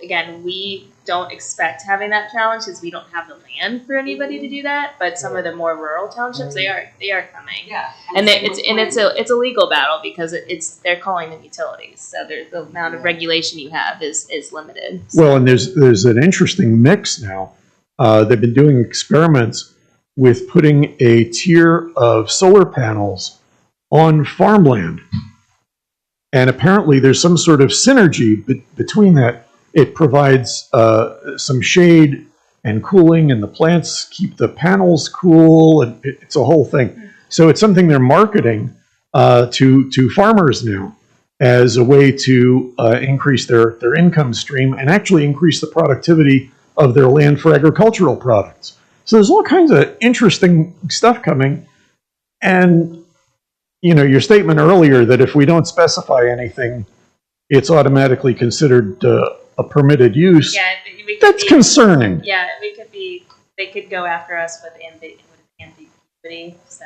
Again, we don't expect having that challenge because we don't have the land for anybody to do that. But some of the more rural townships, they are coming. Yeah. And it's a legal battle because they're calling them utilities. So the amount of regulation you have is limited. Well, and there's an interesting mix now. They've been doing experiments with putting a tier of solar panels on farmland. And apparently there's some sort of synergy between that. It provides some shade and cooling, and the plants keep the panels cool, and it's a whole thing. So it's something they're marketing to farmers now as a way to increase their income stream and actually increase the productivity of their land for agricultural products. So there's all kinds of interesting stuff coming. And, you know, your statement earlier that if we don't specify anything, it's automatically considered a permitted use. Yeah, that's concerning. Yeah, they could go after us with ambiguity, so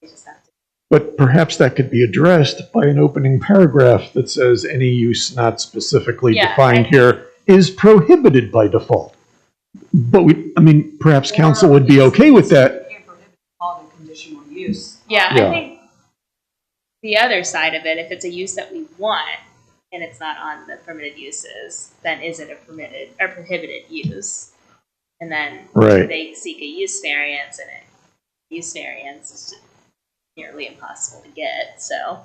we just have to. But perhaps that could be addressed by an opening paragraph that says any use not specifically defined here is prohibited by default. But perhaps council would be okay with that. You can't prohibit all the conditional use. Yeah, I think the other side of it, if it's a use that we want and it's not on the permitted uses, then is it a permitted or prohibited use? And then they seek a use variance, and a use variance is nearly impossible to get. So,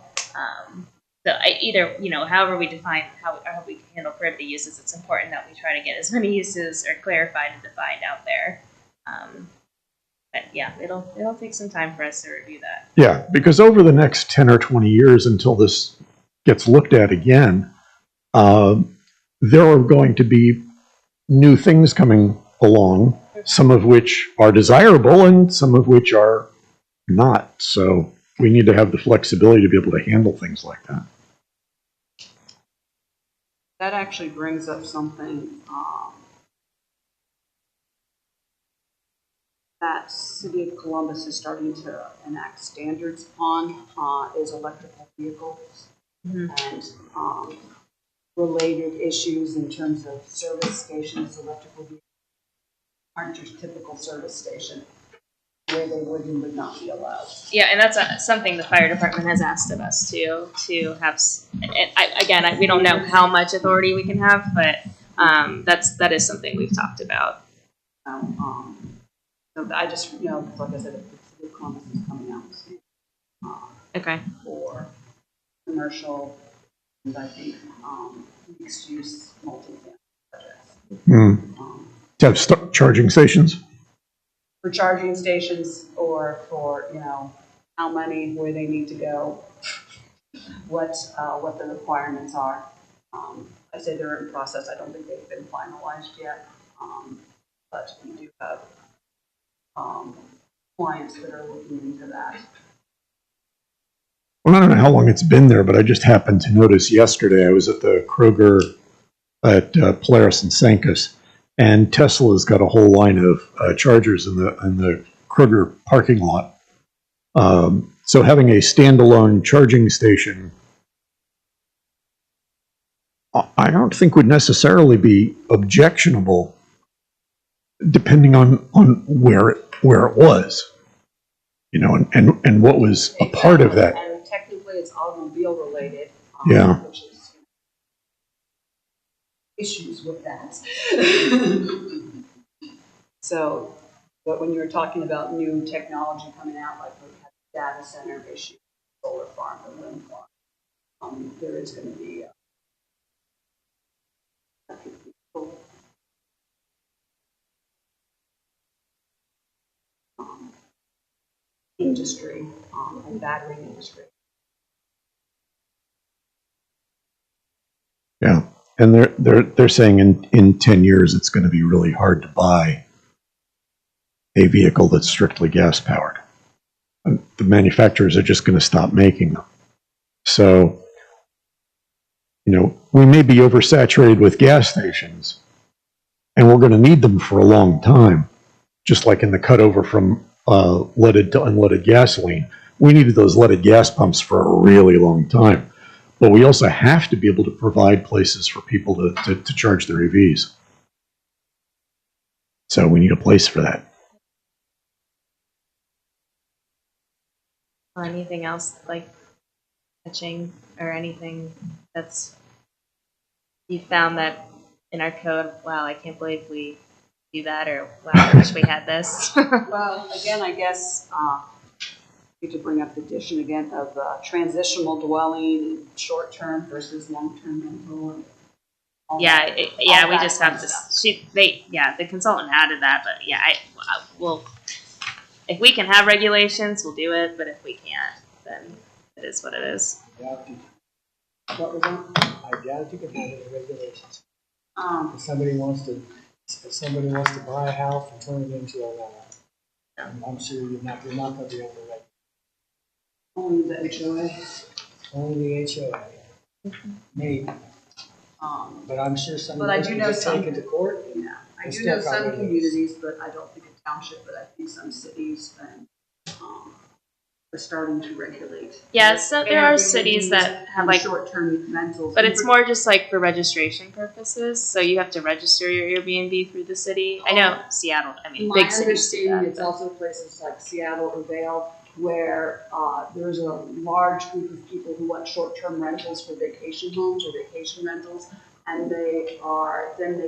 however we define how we handle prohibited uses, it's important that we try to get as many uses or clarified and defined out there. But yeah, it'll take some time for us to review that. Yeah, because over the next 10 or 20 years until this gets looked at again, there are going to be new things coming along, some of which are desirable and some of which are not. So we need to have the flexibility to be able to handle things like that. That actually brings up something that City of Columbus is starting to enact standards on is electrical vehicles and related issues in terms of service stations. Electrical vehicles aren't your typical service station where they would and would not be allowed. Yeah, and that's something the fire department has asked of us to have. And we don't know how much authority we can have, but that is something we've talked about. So I just know, like I said, the City of Columbus is coming out Okay. for commercial and I think mixed use multi-family projects. To have charging stations? For charging stations or for, how many, where they need to go, what the requirements are. I say they're in process. I don't think they've been finalized yet. But we do have clients that are looking into that. Well, I don't know how long it's been there, but I just happened to notice yesterday. I was at the Kroger at Polaris and Sankas, and Tesla's got a whole line of chargers in the Kroger parking lot. So having a standalone charging station, I don't think would necessarily be objectionable, depending on where it was, and what was a part of that. And technically, it's automobile related. Which is issues with that. So, but when you were talking about new technology coming out, like we have data center issue, solar farm, and wind farm, there is going to be industry and battery industry. Yeah, and they're saying in 10 years it's going to be really hard to buy a vehicle that's strictly gas powered. The manufacturers are just going to stop making them. So, we may be oversaturated with gas stations, and we're going to need them for a long time, just like in the cutover from leaded to unleaded gasoline. We needed those leaded gas pumps for a really long time. But we also have to be able to provide places for people to charge their EVs. So we need a place for that. Anything else like catching or anything that's you found that in our code? Wow, I can't believe we do that, or wow, I wish we had this. Well, again, I guess, need to bring up the addition again of transitional dwelling, short-term versus long-term rental. And all Yeah, that- yeah, all we that just kind have of to. stuff. The consultant added that, but yeah, we'll. If we can have regulations, we'll do it. But if we can't, then it is what it is. What was that? I doubt you can have it in regulations. Um, If somebody wants to buy a house and turn it into a, I'm sure you're not going to be able to regulate. only the HOA. Only the HOA. Maybe. But I'm sure But I somebody do can know get some- taken to court. Yeah, I It's do know still some probably communities, but I don't think a township, but I think some cities are starting to regulate. Yeah, so there are Airbnbs cities that have and like, short-term rentals. but it's more just like for registration purposes. So you have to register your Airbnb through the city. I know Seattle. I mean, My big cities do understanding, that. it's but- also places like Seattle or Vail where there's a large group of people who want short-term rentals for vacation homes or vacation rentals, and they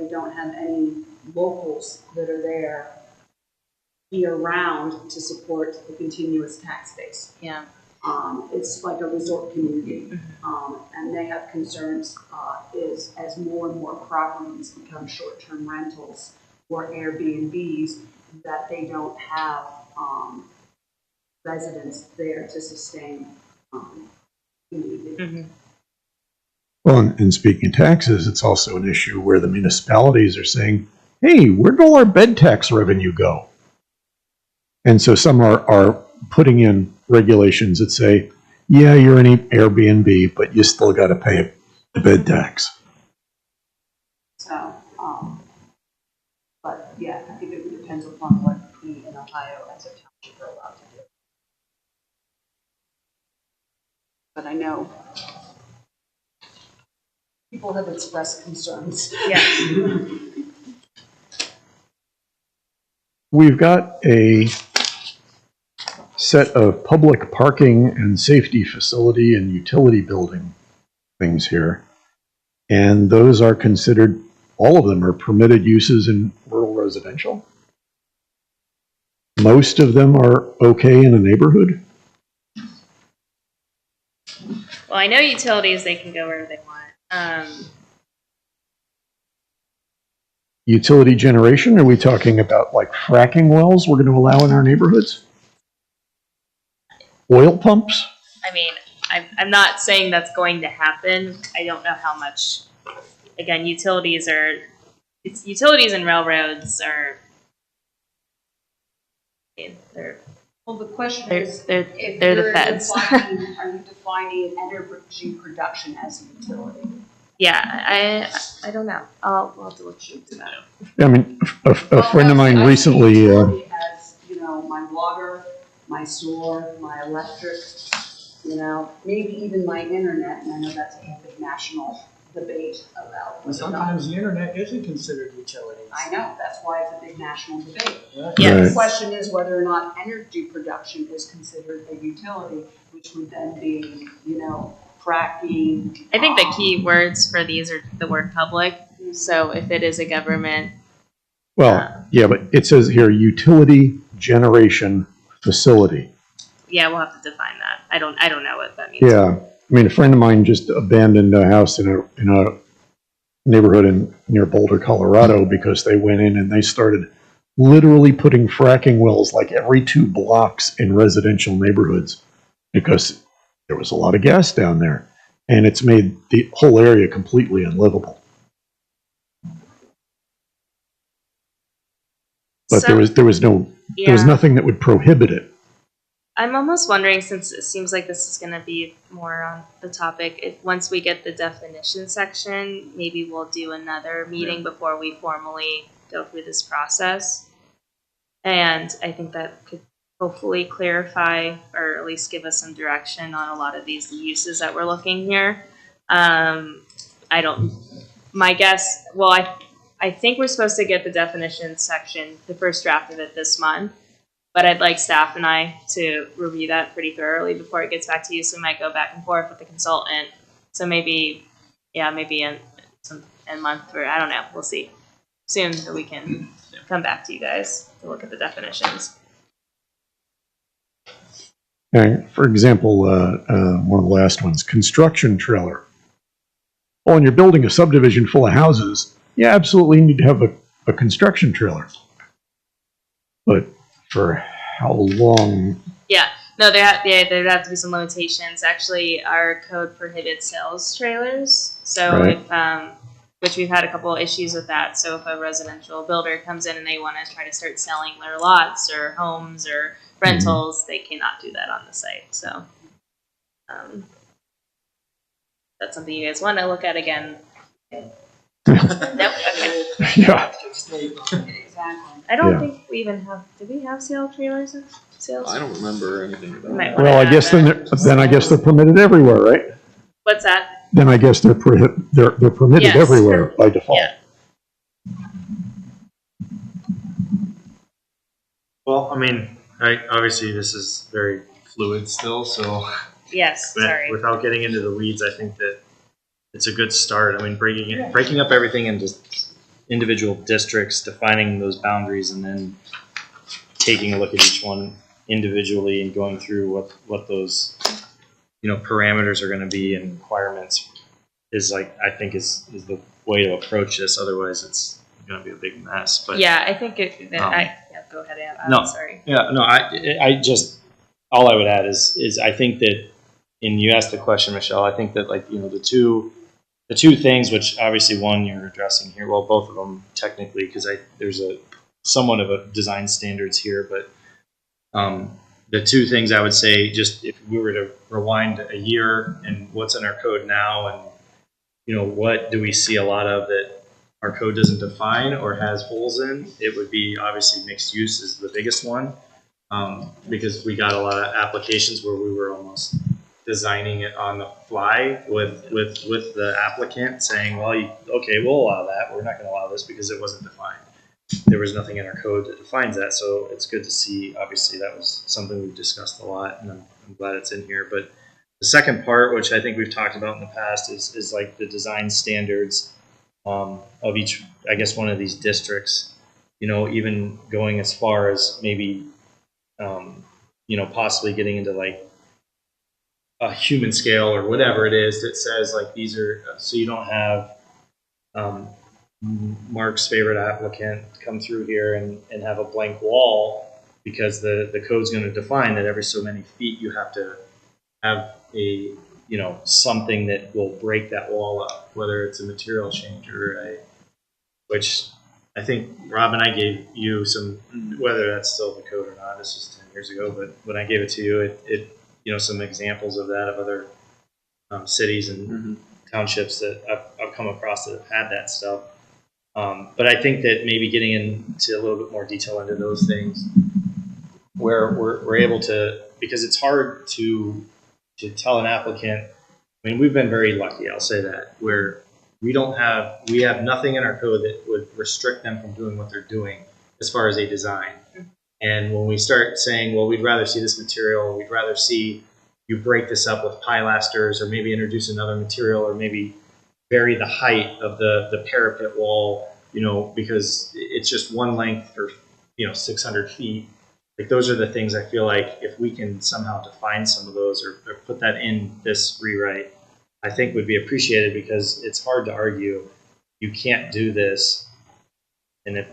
don't have any locals that are there year-round to support the continuous tax base. Yeah. It's like a resort community, and they have concerns is as more and more properties become short-term rentals or Airbnbs, that they don't have residents there to sustain community. Well, and speaking of taxes, it's also an issue where the municipalities are saying, hey, where'd all our bed tax revenue go? And so some are putting in regulations that say, yeah, you're an Airbnb, but you still got to pay the bed tax. So, but yeah, I think it depends upon what we in Ohio as a township are allowed to do. But I know people have expressed concerns. Yeah. We've got a set of public parking and safety facility and utility building things here. And those are considered, all of them are permitted uses in rural residential. Most of them are okay in a neighborhood. Well, I know utilities, they can go wherever they want. Utility generation, are we talking about like fracking wells we're going to allow in our neighborhoods? Oil pumps? I mean, I'm not saying that's going to happen. I don't know how much. Again, utilities and railroads are. Well, the question They're- is, they're- if they're the you're feds. are you defining energy production as a utility? Yeah, I don't know. I'll have to look into that. I mean, a friend of mine I see recently, utility as, my water, my sewer, my electric, maybe even my internet, and I know that's a whole big national debate about. And sometimes the internet isn't considered utilities. I know, that's why it's a big national debate. Right? Yeah. The question is whether or not energy production is considered a utility, which would then be, fracking. I think the key words for these are the word public. So if it is a government, well, yeah, but it says here utility generation facility. yeah, we'll have to define that. I don't know what that means. Yeah, I mean, a friend of mine just abandoned a house in a neighborhood near Boulder, Colorado, because they went in and they started literally putting fracking wells like every 2 blocks in residential neighborhoods because there was a lot of gas down there, and it's made the whole area completely unlivable. But there was nothing that would prohibit it. I'm almost wondering, since it seems like this is going to be more on the topic, if once we get the definition section, maybe we'll do another meeting before we formally go through this process. And I think that could hopefully clarify or at least give us some direction on a lot of these uses that we're looking here. I don't, my guess, well, I think we're supposed to get the definitions section, the first draft of it this month, but I'd like staff and I to review that pretty thoroughly before it gets back to you, so we might go back and forth with the consultant. So maybe in a month, or I don't know, we'll see. Soon that we can come back to you guys to look at the definitions. For example, one of the last ones, construction trailer. Well, when you're building a subdivision full of houses, you absolutely need to have a construction trailer. But for how long? Yeah, no, there'd have to be some limitations. Actually, our code prohibits sales trailers. So Right. if which we've had a couple of issues with that. So if a residential builder comes in and they want to try to start selling their lots or homes or rentals, they cannot do that on the site. So that's something you guys want to look at again. Nope. Okay. Yeah. Exactly. I don't Yeah. think we even have. Did we have sale trailers? Sales. I don't remember anything about Might that. wanna Well, I add guess that. then I guess they're permitted everywhere, right? What's that? Then I guess they're permitted Yes. everywhere by default. Yeah. Well, I mean, obviously this is very fluid still, so Yes. but Sorry. without getting into the weeds, I think that it's a good start. I mean, breaking up everything into individual districts, defining those boundaries, and then taking a look at each one individually and going through what those parameters are going to be and requirements is I think is the way to approach this. Otherwise, it's going to be a big mess. But Yeah, I think it. Um, Go ahead. no. Sorry. yeah, no, I just all I would add is I think that, and you asked the question, Michelle. I think that the two things, which obviously one you're addressing here, well, both of them technically, because there's a somewhat of a design standards here, but the two things I would say, just if we were to rewind a year and what's in our code now, and what do we see a lot of that our code doesn't define or has holes in, it would be obviously mixed use is the biggest one, because we got a lot of applications where we were almost designing it on the fly with the applicant saying, well, okay, we'll allow that. We're not going to allow this because it wasn't defined. There was nothing in our code that defines that, so it's good to see. Obviously, that was something we've discussed a lot, and I'm glad it's in here. But the second part, which I think we've talked about in the past, is like the design standards of each, I guess, one of these districts. Even going as far as maybe, possibly getting into like a human scale or whatever it is that says these are, so you don't have Mark's favorite applicant come through here and have a blank wall, because the code's going to define that every so many feet you have to have a something that will break that wall up, whether it's a material change or which I think Rob and I gave you some, whether that's still the code or not, this was 10 years ago, but when I gave it to you, it some examples of that of other cities and townships that I've come across that have had that stuff. But I think that maybe getting into a little bit more detail into those things, where we're able to, because it's hard to tell an applicant. I mean, we've been very lucky, I'll say that, where we have nothing in our code that would restrict them from doing what they're doing as far as a design. And when we start saying, well, we'd rather see this material, we'd rather see you break this up with pilasters, or maybe introduce another material, or maybe vary the height of the parapet wall, because it's just one length for 600 feet. Those are the things I feel like if we can somehow define some of those or put that in this rewrite, I think would be appreciated, because it's hard to argue you can't do this, and if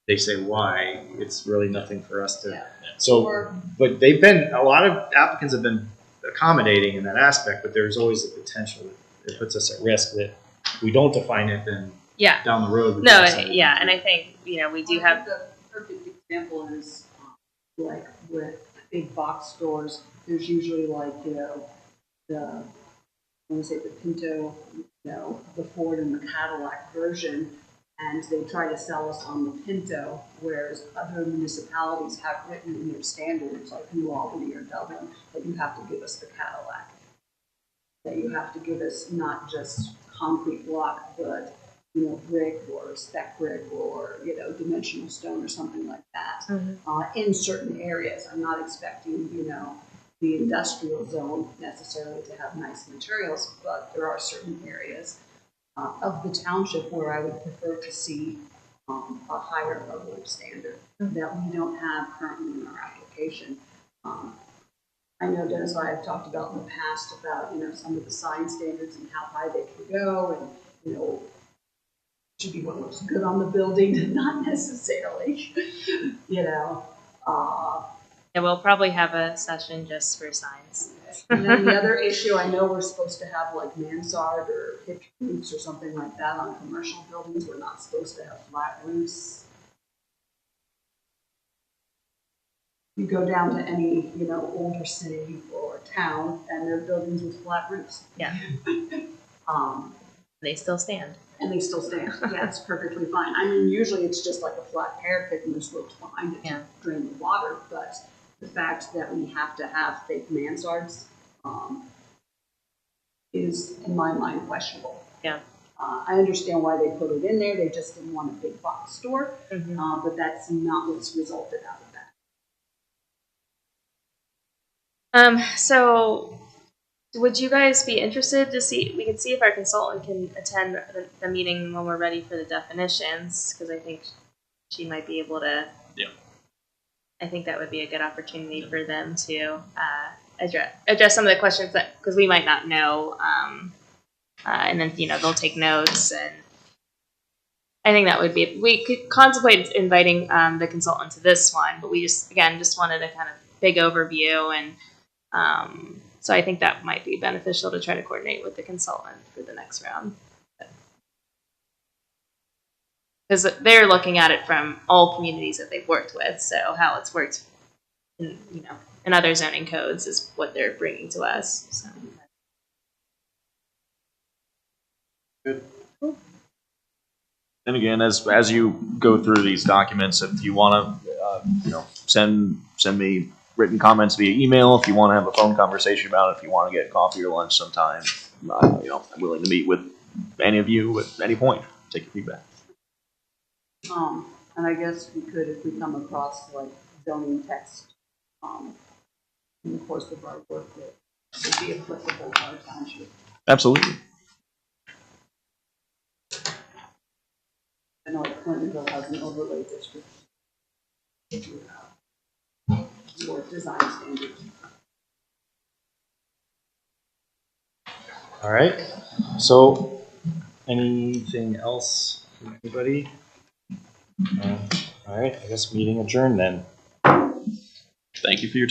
they say why, it's really nothing for us to. Yeah. So, but a lot of applicants have been accommodating in that aspect, but there's always the potential that it puts us at risk that if we don't define it, then down the road. And I think we do have. The perfect example is like with big box stores. There's usually the Pinto, the Ford and the Cadillac version. And they try to sell us on the Pinto, whereas other municipalities have written in their standards, like New Albany or Dublin, that you have to give us the Cadillac. That you have to give us not just concrete block, but, you know, brick or spec brick or, you know, dimensional stone or something like that. In certain areas. I'm not expecting, you know, the industrial zone necessarily to have nice materials, but there are certain areas of the township where I would prefer to see a higher level of standard that we don't have currently in our application. I know Dennis and I have talked about in the past about, you know, some of the sign standards and how high they can go, and, you know, should be what looks good on the building, not necessarily, you know. Yeah, we'll probably have a session just for signs. And then the other issue, I know we're supposed to have like mansard or pitch roofs or something like that on commercial buildings. We're not supposed to have flat roofs. You go down to any, you know, older city or town, and there are buildings with flat roofs. Yeah. They still stand. And they still stand. Yeah, it's perfectly fine. I mean, usually it's just like a flat parapet and there's ropes behind it to drain the water, but the fact that we have to have fake mansards is, in my mind, questionable. Yeah. I understand why they put it in there. They just didn't want a big box store, but that's not what's resulted out of that. So would you guys be interested to see, we can see if our consultant can attend the meeting when we're ready for the definitions, because I think she might be able to. Yeah. I think that would be a good opportunity for them to address some of the questions that, because we might not know, and then, you know, they'll take notes, and I think that would be, we could contemplate inviting the consultant to this one, but we just wanted a kind of big overview, and so I think that might be beneficial to try to coordinate with the consultant for the next round. Because they're looking at it from all communities that they've worked with, so how it's worked in, you know, in other zoning codes is what they're bringing to us. So. Good. And again, as you go through these documents, if you want to, you know, send me written comments via email. If you want to have a phone conversation about it, if you want to get coffee or lunch sometime, you know, I'm willing to meet with any of you at any point. Take your feedback. And I guess we could, if we come across like zoning text in the course of our work that would be applicable to our township. Absolutely. I know like Clintonville has an overlay district. Or design standards. All right. So, anything else from anybody? All right. I guess meeting adjourned then. Thank you for your time.